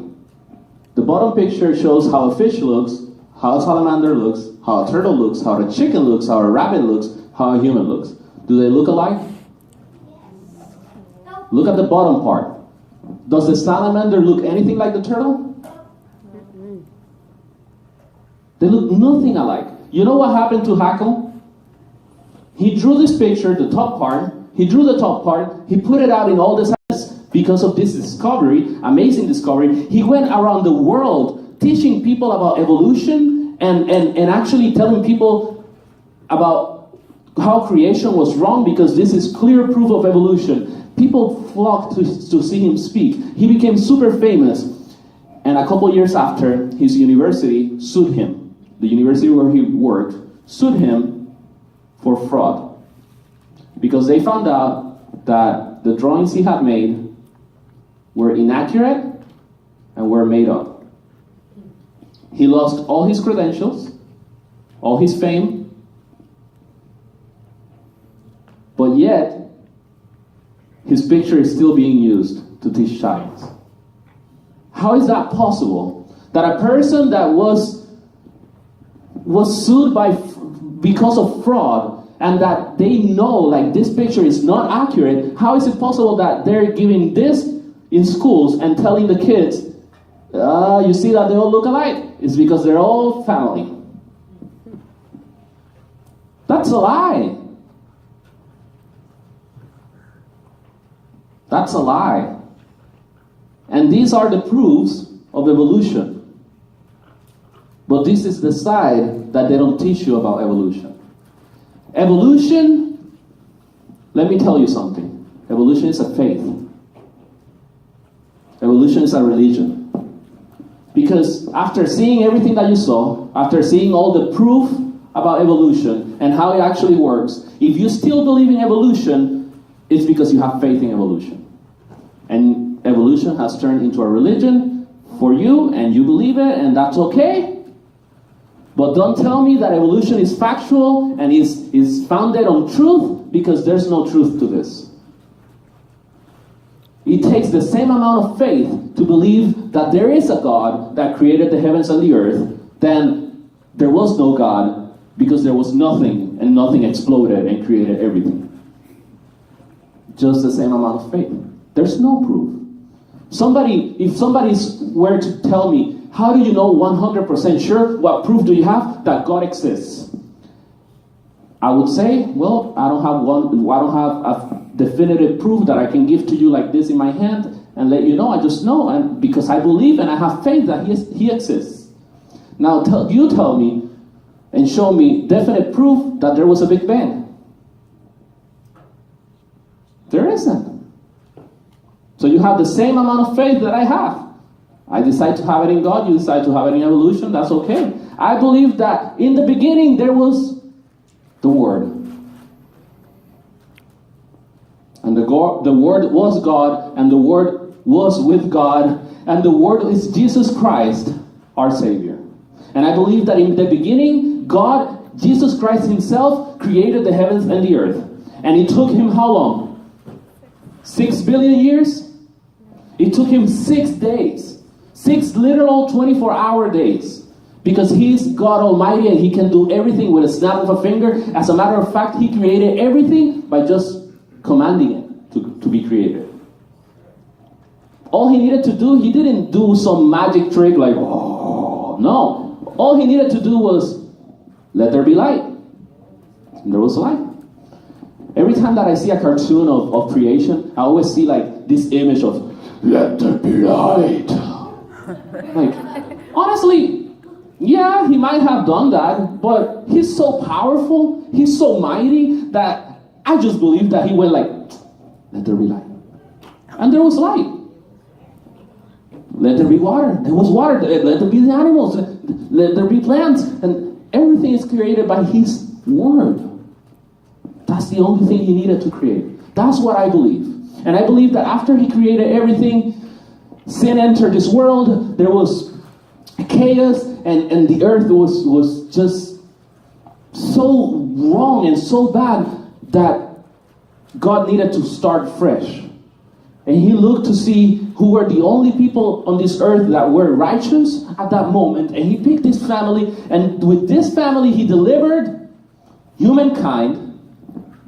Speaker 1: The bottom picture shows how a fish looks, how a salamander looks, how a turtle looks, how a chicken looks, how a rabbit looks, how a human looks. Do they look alike? Look at the bottom part. Does the salamander look anything like the turtle? They look nothing alike. You know what happened to Haeckel? He drew this picture, the top part. He drew the top part. He put it out in all the sizes because of this discovery, amazing discovery. He went around the world teaching people about evolution and actually telling people about how creation was wrong because this is clear proof of evolution. People flocked to see him speak. He became super famous. And a couple years after, his university sued him. The university where he worked sued him for fraud because they found out that the drawings he had made were inaccurate and were made up. He lost all his credentials, all his fame, but yet his picture is still being used to teach science. How is that possible? That a person that was sued because of fraud, and that they know like this picture is not accurate, how is it possible that they're giving this in schools and telling the kids, you see that they all look alike? It's because they're all family. That's a lie. That's a lie. And these are the proofs of evolution. But this is the side that they don't teach you about evolution. Evolution, let me tell you something. Evolution is a faith. Evolution is a religion. Because after seeing everything that you saw, after seeing all the proof about evolution and how it actually works, if you still believe in evolution, it's because you have faith in evolution. And evolution has turned into a religion for you, and you believe it, and that's okay. But don't tell me that evolution is factual and is founded on truth, because there's no truth to this. It takes the same amount of faith to believe that there is a God that created the heavens and the earth than there was no God because there was nothing and nothing exploded and created everything. Just the same amount of faith. There's no proof. If somebody were to tell me, how do you know 100% sure, what proof do you have that God exists? I would say, well, I don't have a definitive proof that I can give to you like this in my hand and let you know. I just know, and because I believe and I have faith that He exists. Now you tell me and show me definite proof that there was a Big Bang. There isn't. So you have the same amount of faith that I have. I decide to have it in God, you decide to have it in evolution, that's okay. I believe that in the beginning there was the Word. And the Word was God, and the Word was with God, and the Word is Jesus Christ, our Savior. And I believe that in the beginning, God, Jesus Christ Himself, created the heavens and the earth. And it took Him how long? 6 billion years? It took Him 6 days. 6 literal 24-hour days. Because He's God Almighty and He can do everything with a snap of a finger. As a matter of fact, He created everything by just commanding it to be created. All He needed to do, He didn't do some magic trick like, oh, no. All He needed to do was, let there be light. And there was light. Every time that I see a cartoon of creation, I always see like this image of, let there be light. Like, honestly, yeah, he might have done that, but he's so powerful, he's so mighty, that I just believe that he went like, let there be light. And there was light. Let there be water. There was water. Let there be the animals. Let there be plants. And everything is created by his word. That's the only thing he needed to create. That's what I believe. And I believe that after he created everything, sin entered this world. There was chaos, and the earth was just so wrong and so bad that God needed to start fresh. And he looked to see who were the only people on this earth that were righteous at that moment. And he picked this family, and with this family he delivered humankind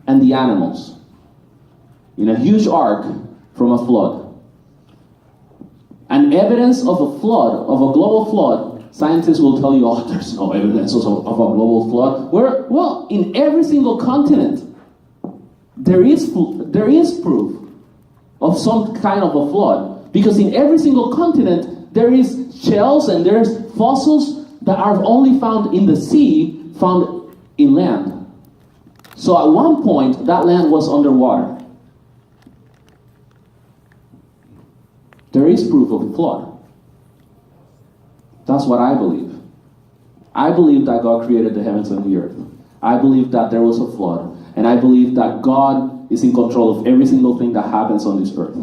Speaker 1: and the animals in a huge ark from a flood. And evidence of a flood, of a global flood, scientists will tell you, oh, there's no evidence of a global flood. Well, in every single continent, there is proof of some kind of a flood. Because in every single continent, there is shells and there's fossils that are only found in the sea, found in land. So at one point, that land was underwater. There is proof of a flood. That's what I believe. I believe that God created the heavens and the earth. I believe that there was a flood. And I believe that God is in control of every single thing that happens on this earth.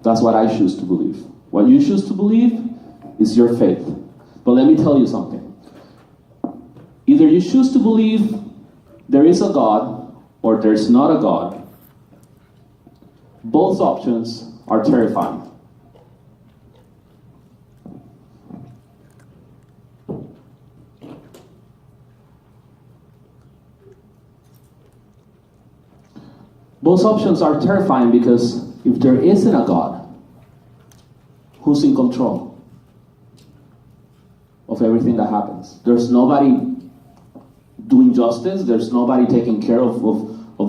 Speaker 1: That's what I choose to believe. What you choose to believe is your faith. But let me tell you something. Either you choose to believe there is a God or there's not a God. Both options are terrifying. Both options are terrifying because if there isn't a God, who's in control of everything that happens? There's nobody doing justice. There's nobody taking care of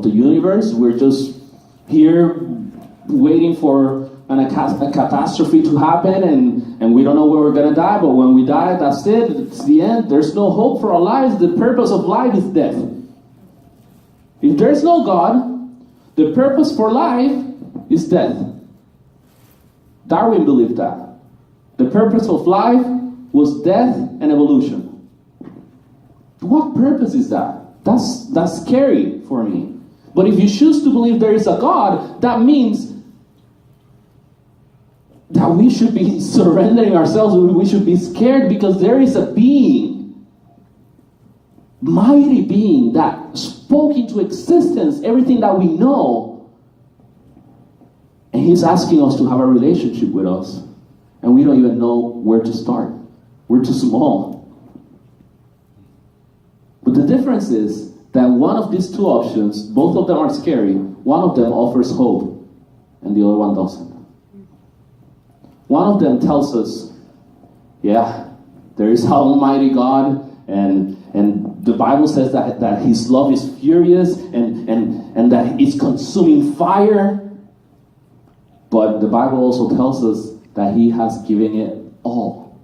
Speaker 1: the universe. We're just here waiting for a catastrophe to happen, and we don't know where we're going to die, but when we die, that's it. It's the end. There's no hope for our lives. The purpose of life is death. If there's no God, the purpose for life is death. Darwin believed that. The purpose of life was death and evolution. What purpose is that? That's scary for me. But if you choose to believe there is a God, that means that we should be surrendering ourselves. We should be scared because there is a being, mighty being, that spoke into existence everything that we know. And he's asking us to have a relationship with us. And we don't even know where to start. We're too small. But the difference is that one of these two options, both of them are scary. One of them offers hope, and the other one doesn't. One of them tells us, yeah, there is Almighty God, and the Bible says that His love is furious, and that it's consuming fire. But the Bible also tells us that He has given it all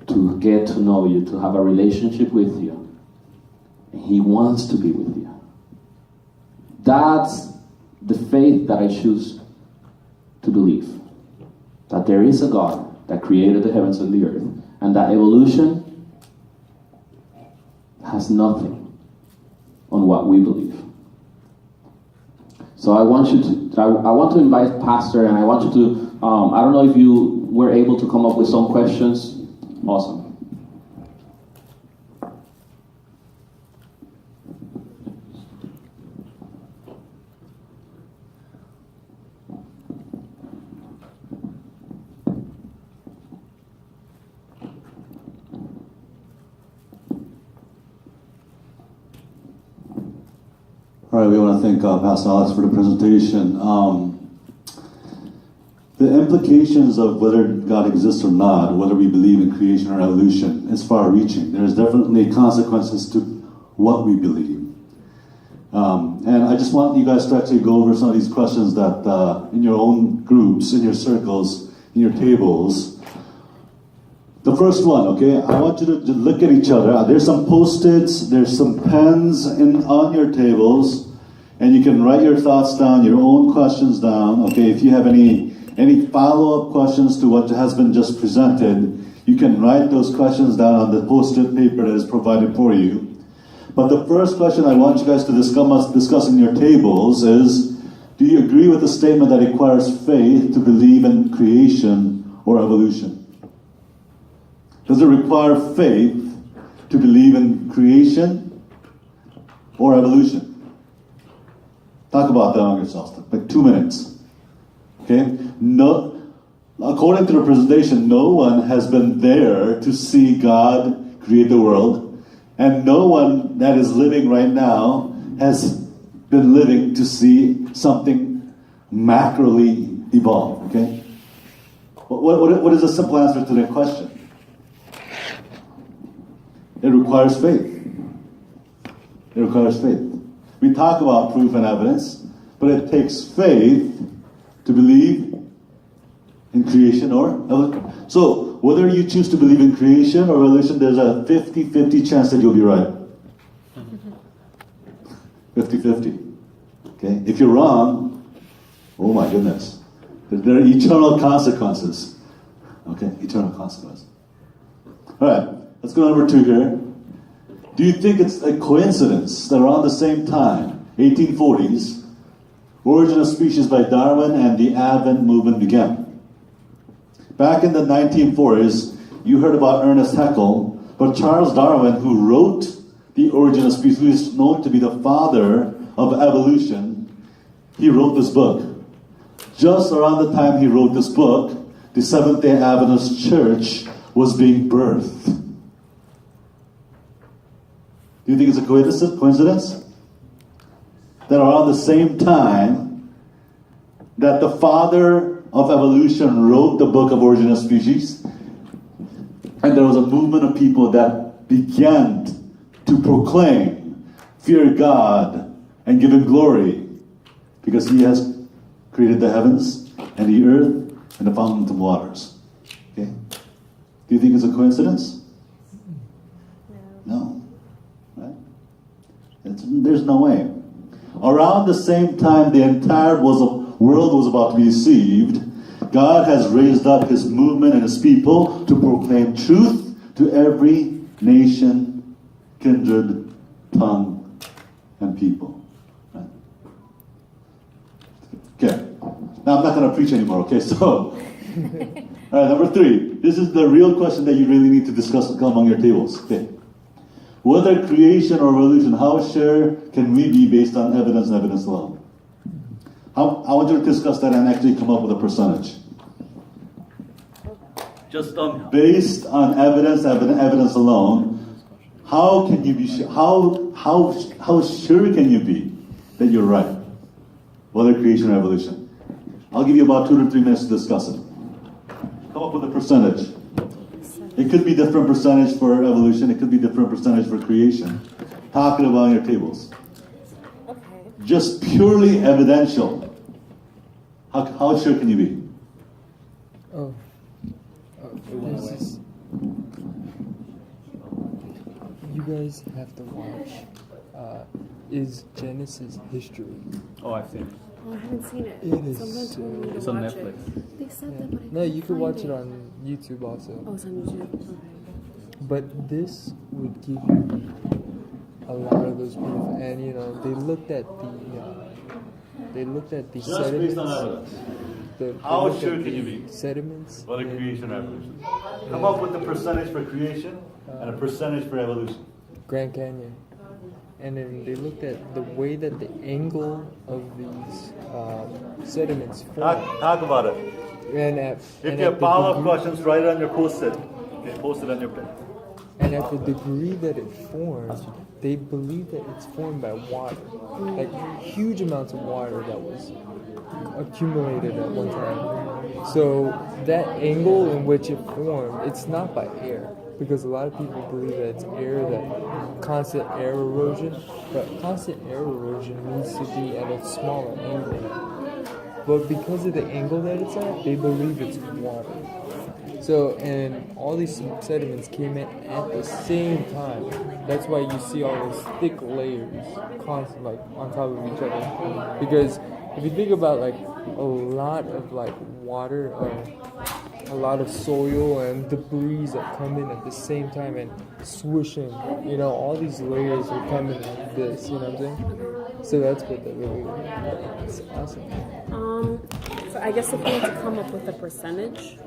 Speaker 1: to get to know you, to have a relationship with you. And He wants to be with you. That's the faith that I choose to believe. That there is a God that created the heavens and the earth, and that evolution has nothing on what we believe. So I want to invite Pastor, and I want you to, I don't know if you were able to come up with some questions. Awesome.
Speaker 6: All right, we want to thank Pastor Alex for the presentation. The implications of whether God exists or not, whether we believe in creation or evolution, is far-reaching. There's definitely consequences to what we believe. And I just want you guys to actually go over some of these questions that in your own groups, in your circles, in your tables. The first one, okay, I want you to look at each other. There's some Post-its, there's some pens on your tables, and you can write your thoughts down, your own questions down, okay? If you have any follow-up questions to what has been just presented, you can write those questions down on the Post-it paper that is provided for you. But the first question I want you guys to discuss in your tables is, do you agree with the statement that it requires faith to believe in creation or evolution? Does it require faith to believe in creation or evolution? Talk about that on yourselves, like 2 minutes. Okay? No, according to the presentation, no one has been there to see God create the world, and no one that is living right now has been living to see something macroly evolve. Okay? What is a simple answer to that question? It requires faith. It requires faith. We talk about proof and evidence, but it takes faith to believe in creation or evolution. So, whether you choose to believe in creation or evolution, there's a 50-50 chance that you'll be right. 50-50. Okay? If you're wrong, oh my goodness. There are eternal consequences. Okay? Eternal consequences. All right. Let's go to number 2 here. Do you think it's a coincidence that around the same time, 1840s, Origin of Species by Darwin and the Advent movement began? Back in the 1940s, you heard about Ernest Haeckel, but Charles Darwin, who wrote The Origin of Species, who is known to be the father of evolution, he wrote this book. Just around the time he wrote this book, the Seventh-day Adventist Church was being birthed. Do you think it's a coincidence? That around the same time that the father of evolution wrote the book of Origin of Species, and there was a movement of people that began to proclaim, fear God, and give Him glory, because He has created the heavens and the earth and the fountains of waters. Okay? Do you think it's a coincidence? No. There's no way. Around the same time the entire world was about to be deceived, God has raised up His movement and His people to proclaim truth to every nation, kindred, tongue, and people. Right? Okay. Now I'm not going to preach anymore, okay? So, all right, number 3. This is the real question that you really need to discuss among your tables. Okay. Whether creation or evolution, how sure can we be based on evidence and evidence alone? I want you to discuss that and actually come up with a percentage. Just based on evidence alone, how can you be sure? How sure can you be that you're right? Whether creation or evolution? I'll give you about 2 to 3 minutes to discuss it. Come up with a percentage. It could be different percentage for evolution. It could be different percentage for creation. Talk it about on your tables.
Speaker 2: Okay.
Speaker 6: Just purely evidential. How sure can you be?
Speaker 5: This is, you guys have to watch. Is Genesis history?
Speaker 7: Oh, I've seen it.
Speaker 2: Oh, I haven't seen it.
Speaker 5: It is
Speaker 2: Someone told me to
Speaker 7: It's on
Speaker 2: watch
Speaker 7: Netflix.
Speaker 2: it. They said that, but I
Speaker 5: No, you
Speaker 2: couldn't
Speaker 5: can watch
Speaker 2: find
Speaker 5: it on YouTube also.
Speaker 2: Oh, it's on YouTube. Okay.
Speaker 5: But this would give you a lot of those proof, and they looked at the
Speaker 6: Just
Speaker 5: sediments.
Speaker 6: based on evidence.
Speaker 5: They
Speaker 6: How
Speaker 5: looked
Speaker 6: sure
Speaker 5: at
Speaker 6: can you
Speaker 5: the
Speaker 6: be?
Speaker 5: Sediments.
Speaker 6: Whether
Speaker 5: and
Speaker 6: creation or evolution. Come up with a percentage for creation and a percentage for evolution.
Speaker 5: Grand Canyon. And then they looked at the way that the angle of these sediments form.
Speaker 6: Talk about it.
Speaker 5: If
Speaker 6: you have follow-up questions, write it on your post-it. Okay, post it on your pen.
Speaker 5: And at the degree that it forms, they believe that it's formed by water. Like huge amounts of water that was accumulated at one time. So that angle in which it formed, it's not by air. because a lot of people believe that it's constant air erosion, but constant air erosion needs to be at a smaller angle. But because of the angle that it's at, they believe it's water. So, and all these sediments came in at the same time. That's why you see all those thick layers constant, like on top of each other. Because if you think about like a lot of like water, a lot of soil and debris that come in at the same time and swishing, all these layers are coming like this, you know what I'm saying? So that's what they really, it's awesome.
Speaker 4: So I guess if we had to come up with a percentage,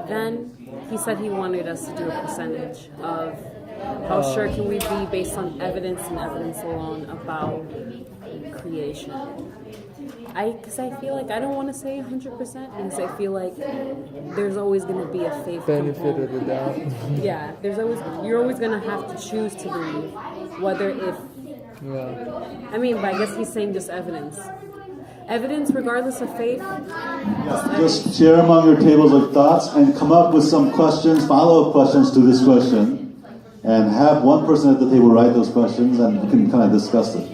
Speaker 4: then he said he wanted us to do a percentage of how sure can we be based on evidence and evidence alone about creation. Because I feel like I don't want to say 100% because I feel like there's always going to be a faith
Speaker 5: benefit
Speaker 4: component.
Speaker 5: of the doubt.
Speaker 4: Yeah, you're always going to have to choose to believe, whether if.
Speaker 5: Yeah.
Speaker 4: I mean, but I guess he's saying just evidence. Evidence, regardless of faith.
Speaker 6: Just share among your tables of thoughts and come up with some questions, follow-up questions to this question, and have one person at the table write those questions, and we can kind of discuss it.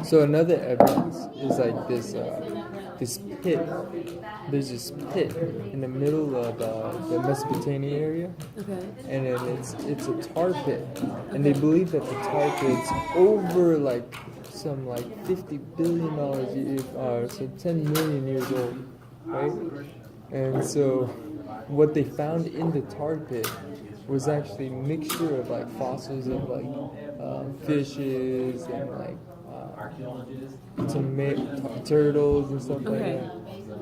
Speaker 5: So another evidence is like this pit. There's this pit in the middle of the Mesopotamia area,
Speaker 4: Okay.
Speaker 5: and then it's a tar pit, and they believe that the tar pit's over like some like $50 billion, so 10 million years old, right? And so what they found in the tar pit was actually a mixture of like fossils of like fishes and like turtles and stuff like that.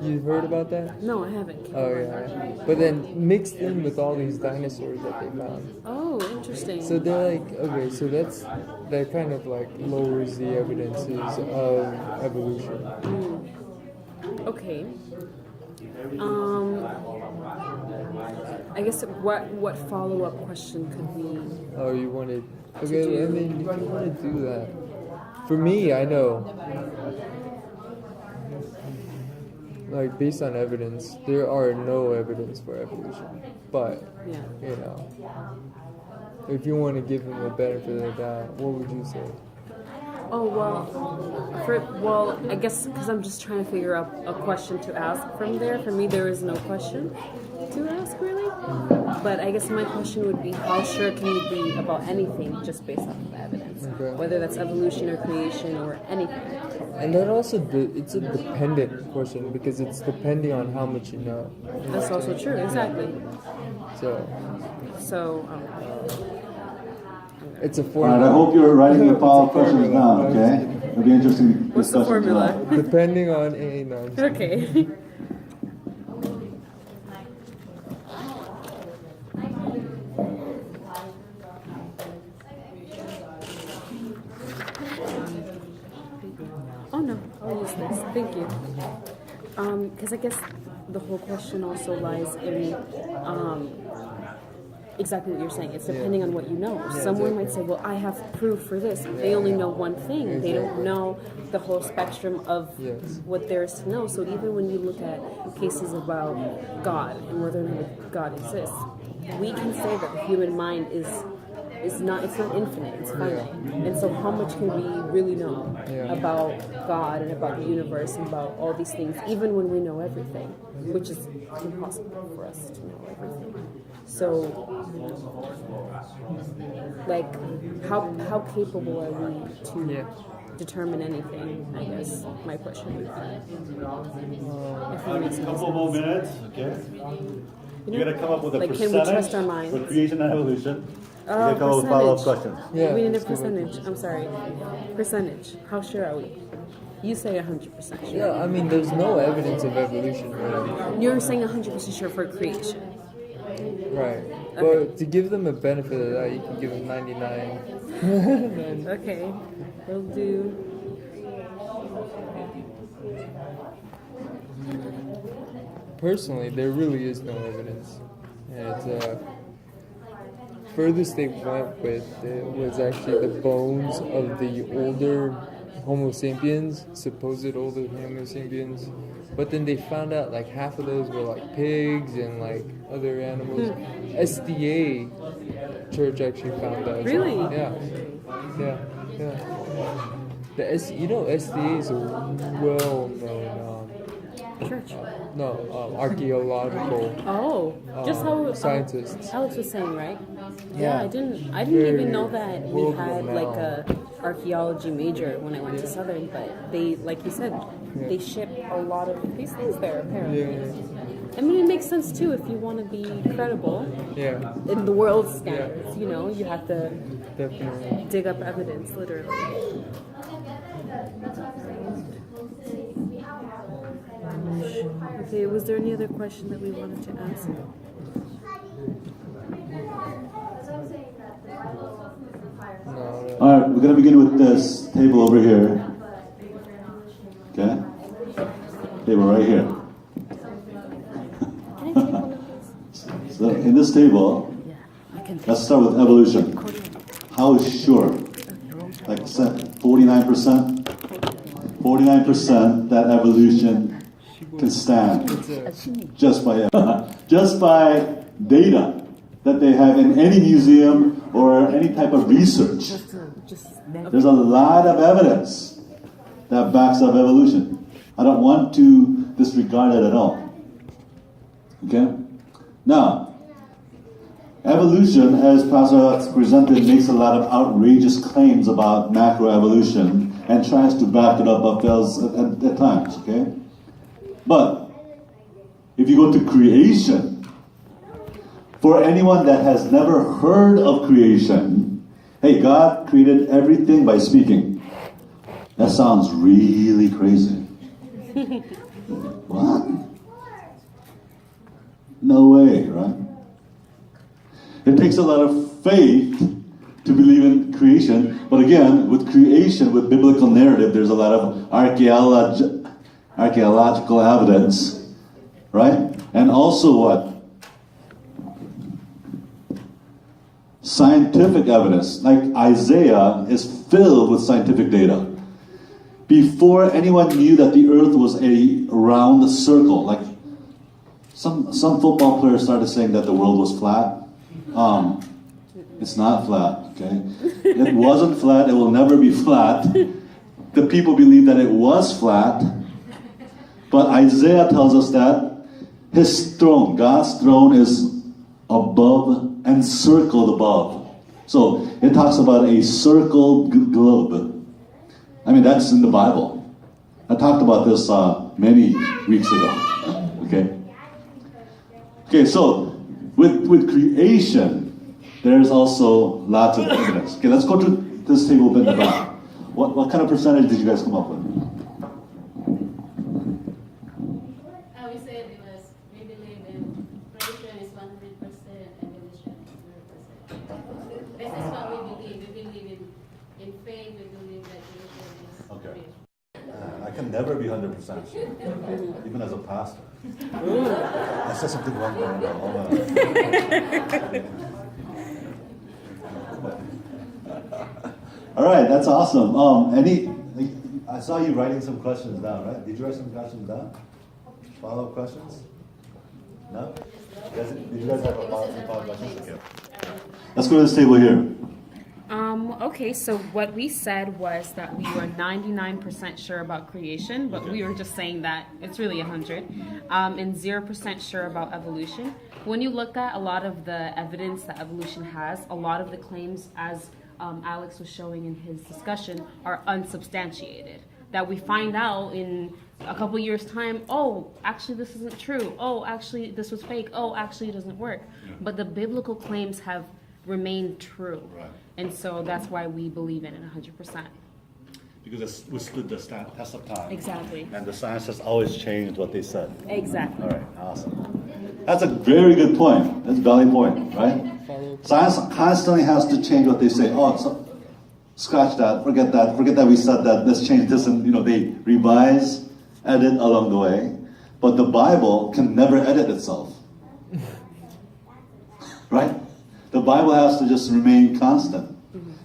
Speaker 5: You've heard about that?
Speaker 4: No, I haven't.
Speaker 5: Oh yeah. But then mixed in with all these dinosaurs that they found.
Speaker 4: Oh, interesting.
Speaker 5: So they're like, okay, so that kind of like lowers the evidences of evolution.
Speaker 4: Okay. I guess what follow-up question could we?
Speaker 5: Oh, you wanted? Okay, I mean, if you want to do that, for me, I know. Like based on evidence, there are no evidence for evolution. But if you want to give them the benefit of the doubt, what would you say?
Speaker 4: Oh well, I guess because I'm just trying to figure out a question to ask from there. For me, there is no question to ask really. But I guess my question would be, how sure can you be about anything just based off of evidence, whether that's evolution or creation or anything?
Speaker 5: And then also, it's a dependent question because it's depending on how much you know.
Speaker 4: That's also true, exactly.
Speaker 5: So it's a formula.
Speaker 6: All right, I hope you're writing the follow-up questions down, okay? It'll be interesting.
Speaker 4: What's the formula?
Speaker 5: Depending on A, no.
Speaker 4: Okay. Oh no, I'll use this. Thank you. Because I guess the whole question also lies in exactly what you're saying. It's depending on what you know. Someone might say, well, I have proof for this. They only know one thing. They don't know the whole spectrum of what there is to know. So even when you look at cases about God and whether or not God exists, we can say that the human mind is not infinite, it's finite. And so how much can we really know about God and about the universe and about all these things, even when we know everything, which is impossible for us to know everything. So, like, how capable are we to determine anything, I guess, my question would be. If that makes any
Speaker 6: Couple more minutes, okay? You're going to come up with a
Speaker 4: like,
Speaker 6: percentage
Speaker 4: can we trust our minds?
Speaker 6: for creation and evolution. You're going to come up with follow-up questions.
Speaker 5: Yeah,
Speaker 4: we need a percentage. I'm sorry. Percentage. How sure are we? You say 100% sure.
Speaker 5: Yeah, I mean, there's no evidence of evolution, really.
Speaker 4: You're saying 100% sure for creation.
Speaker 5: Right. But to give them a benefit of that, you can give them 99.
Speaker 4: Okay. We'll do.
Speaker 5: Personally, there really is no evidence. And furthest they went with it was actually the bones of the older Homo sapiens, supposed older Homo sapiens, But then they found out like half of those were like pigs and like other animals. SDA church actually found out.
Speaker 4: Really?
Speaker 5: Yeah. SDA is a well-known
Speaker 4: Church.
Speaker 5: archaeological
Speaker 4: Just how
Speaker 5: scientists.
Speaker 4: Alex was saying, right?
Speaker 5: Yeah.
Speaker 4: I didn't
Speaker 5: Very
Speaker 4: even know that we had
Speaker 5: world-renowned.
Speaker 4: like a archaeology major when I went to Southern, but they, like you said, they ship a lot of these things there apparently.
Speaker 5: Yeah.
Speaker 4: I mean, it makes sense too if you want to be credible
Speaker 5: Yeah.
Speaker 4: in the world's standards. You know, you have to
Speaker 5: Definitely.
Speaker 4: dig up evidence, literally. Okay, was there any other question that we wanted to ask?
Speaker 5: No.
Speaker 6: All right, we're going to begin with this table over here. Okay? Table right here.
Speaker 4: Can I take one of these?
Speaker 6: So in this table,
Speaker 4: I can take
Speaker 6: let's start with evolution. How sure? Like 49%? 49% that evolution can stand just by data that they have in any museum or any type of research. There's a lot of evidence that backs up evolution. I don't want to disregard it at all. Okay? Now, evolution, as Pastor presented, makes a lot of outrageous claims about macroevolution and tries to back it up, but fails at times, okay? But if you go to creation, for anyone that has never heard of creation, hey, God created everything by speaking. That sounds really crazy. What? No way, right? It takes a lot of faith to believe in creation, but again, with creation, with biblical narrative, there's a lot of archaeological evidence, right? And also what? Scientific evidence. Like Isaiah is filled with scientific data. Before anyone knew that the earth was a round circle, like some football players started saying that the world was flat. It's not flat, okay? It wasn't flat, it will never be flat. The people believe that it was flat. But Isaiah tells us that his throne, God's throne, is above and circled above. So it talks about a circled globe. I mean, that's in the Bible. I talked about this many weeks ago. Okay, so with creation, there's also lots of evidence. Okay, let's go to this table a bit in the back. What kind of percentage did you guys come up with?
Speaker 7: We said it was, we believe in creation is 100%, evolution is 0%. This is what we believe. We believe in faith, we believe that creation is
Speaker 6: Okay.
Speaker 7: real.
Speaker 6: I can never be 100% sure, even as a pastor. I said something wrong. All right, that's awesome. I saw you writing some questions down, right? Did you write some questions down? Follow-up questions? No? Did you guys have a follow-up questions? Okay. Let's go to this table here.
Speaker 4: Okay, so what we said was that we were 99% sure about creation, but we were just saying that it's really 100, and 0% sure about evolution. When you look at a lot of the evidence that evolution has, a lot of the claims, as Alex was showing in his discussion, are unsubstantiated. That we find out in a couple years' time, oh, actually this isn't true. Oh, actually this was fake. Oh, actually it doesn't work. Yeah. But the biblical claims have remained true. Right. And so that's why we believe in it 100%.
Speaker 6: Because it's withstood the test of time.
Speaker 4: Exactly.
Speaker 6: And the science has always changed what they said.
Speaker 4: Exactly.
Speaker 6: All right, awesome. That's a very good point. That's a valid point, right? Science constantly has to change what they say. Oh, so, scratch that, forget that we said that, let's change this, and they revise, edit along the way. But the Bible can never edit itself. Right? The Bible has to just remain constant.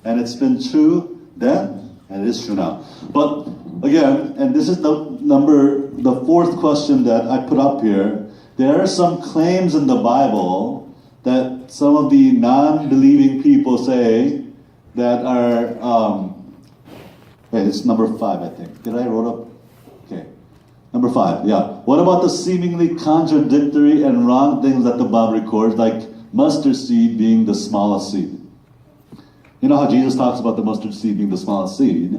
Speaker 6: And it's been true then, and it is true now. But again, and this is not the fourth question that I put up here, there are some claims in the Bible that some of the non-believing people say that are, wait, it's number 5, I think. Did I wrote up? Okay. Number 5, yeah. What about the seemingly contradictory and wrong things that the Bible records, like mustard seed being the smallest seed? You know how Jesus talks about the mustard seed being the smallest seed,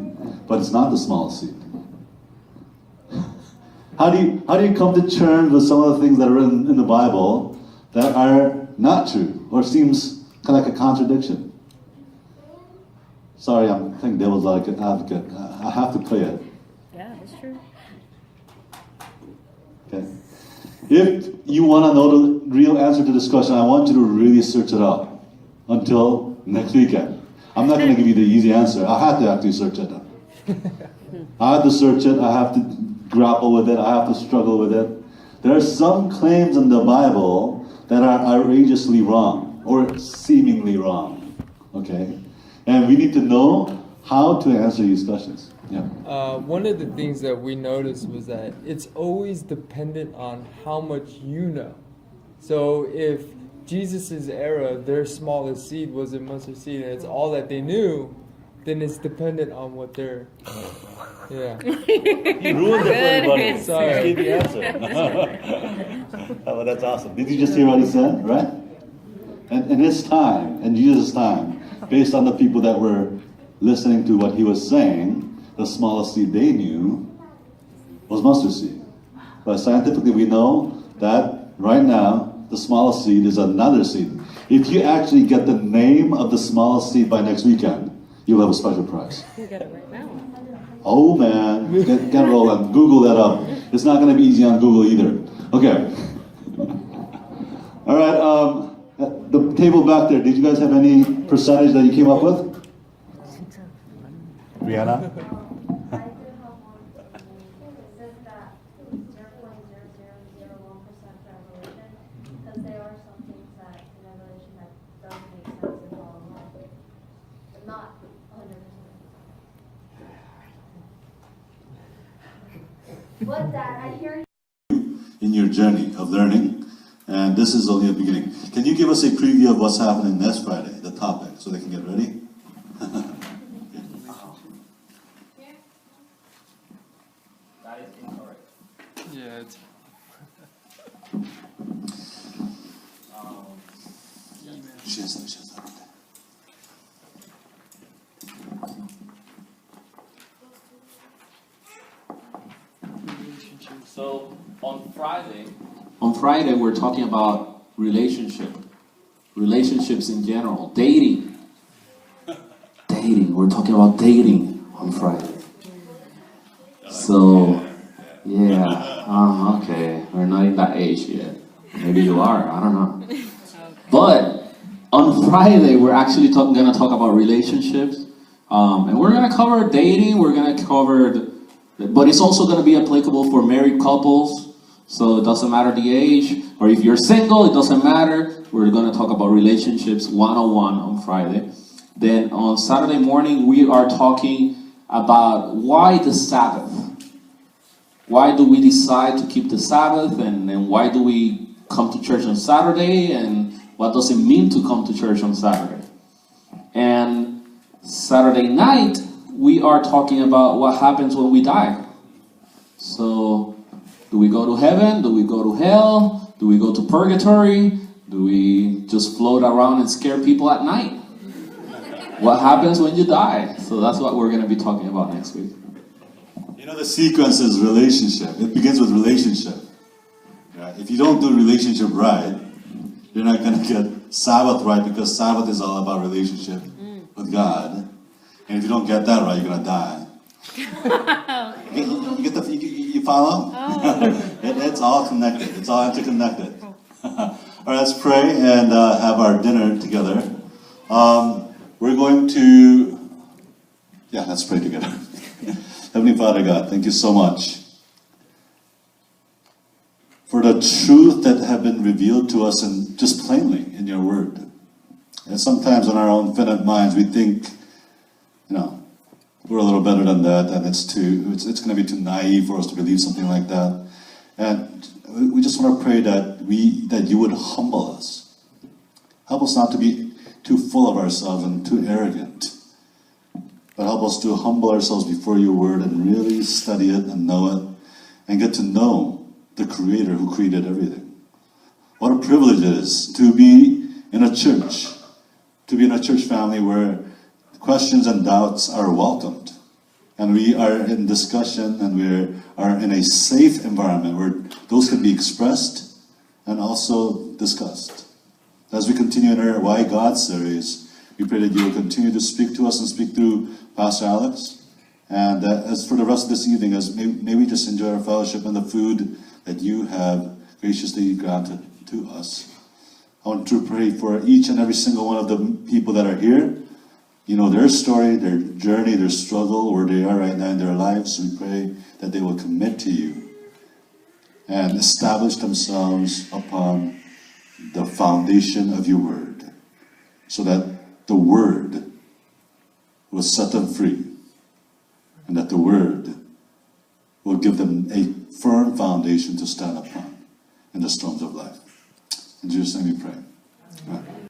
Speaker 6: but it's not the smallest seed. How do you come to terms with some of the things that are written in the Bible that are not true or seems kind of like a contradiction? Sorry, I'm playing devil's advocate. I have to play it.
Speaker 4: Yeah, that's true.
Speaker 6: Okay. If you want to know the real answer to this question, I want you to really search it out until next weekend. I'm not going to give you the easy answer. I have to actually search it out. I have to search it. I have to grapple with it. I have to struggle with it. There are some claims in the Bible that are outrageously wrong or seemingly wrong. Okay? And we need to know how to answer these questions. Yeah.
Speaker 5: One of the things that we noticed was that it's always dependent on how much you know. So if Jesus' era, their smallest seed was a mustard seed, and it's all that they knew, then it's dependent on what they're... Yeah.
Speaker 6: You ruined it for everybody.
Speaker 5: Sorry.
Speaker 6: You gave the answer. Oh, that's awesome. Did you just hear what he said, right? And in his time, in Jesus' time, based on the people that were listening to what he was saying, the smallest seed they knew was mustard seed. But scientifically we know that right now, the smallest seed is another seed. If you actually get the name of the smallest seed by next weekend, you'll have a special prize.
Speaker 4: You get it right now.
Speaker 6: Oh man, get rolling. Google that up. It's not going to be easy on Google either. Okay. All right. The table back there. Did you guys have any percentage that you came up with? Rihanna.
Speaker 2: What, Dad? I hear
Speaker 6: you. In your journey of learning, and this is only the beginning. Can you give us a preview of what's happening next Friday, the topic, so they can get ready?
Speaker 1: That is incorrect.
Speaker 5: Yeah, it's...
Speaker 1: So on Friday we're talking about relationships in general, dating. We're talking about dating on Friday. So yeah, okay, we're not in that age yet. Maybe you are, I don't know. But on Friday we're actually going to talk about relationships, and we're going to cover dating. We're going to cover. But it's also going to be applicable for married couples, so it doesn't matter the age, or if you're single, it doesn't matter. We're going to talk about relationships 101 on Friday. Then on Saturday morning, we are talking about why the Sabbath. Why do we decide to keep the Sabbath, and why do we come to church on Saturday, and what does it mean to come to church on Saturday? And Saturday night, we are talking about what happens when we die. So, do we go to heaven? Do we go to hell? Do we go to purgatory? Do we just float around and scare people at night? What happens when you die? So that's what we're going to be talking about next week.
Speaker 6: You know, the sequence is relationship. It begins with relationship. Right? If you don't do relationship right, you're not going to get Sabbath right, because Sabbath is all about relationship with God. And if you don't get that right, you're going to die. You follow? Oh. It's all connected. It's all interconnected. All right, let's pray and have our dinner together. We're going to... Yeah, let's pray together. Heavenly Father God, thank you so much for the truth that have been revealed to us, and just plainly in your word. And sometimes in our own finite minds we think, we're a little better than that, and it's going to be too naive for us to believe something like that. And we just want to pray that you would humble us. Help us not to be too full of ourselves and too arrogant, but help us to humble ourselves before your word and really study it and know it and get to know the Creator who created everything. What a privilege it is to be in a church, family where questions and doubts are welcomed. And we are in discussion and we are in a safe environment where those can be expressed and also discussed. As we continue in our Why God series, we pray that you will continue to speak to us and speak through Pastor Alex. And as for the rest of this evening, may we just enjoy our fellowship and the food that you have graciously granted to us. I want to pray for each and every single one of the people that are here. You know their story, their journey, their struggle, where they are right now in their lives. We pray that they will commit to you and establish themselves upon the foundation of your word, so that the word will set them free, and that the word will give them a firm foundation to stand upon in the storms of life. In Jesus' name we pray. Amen.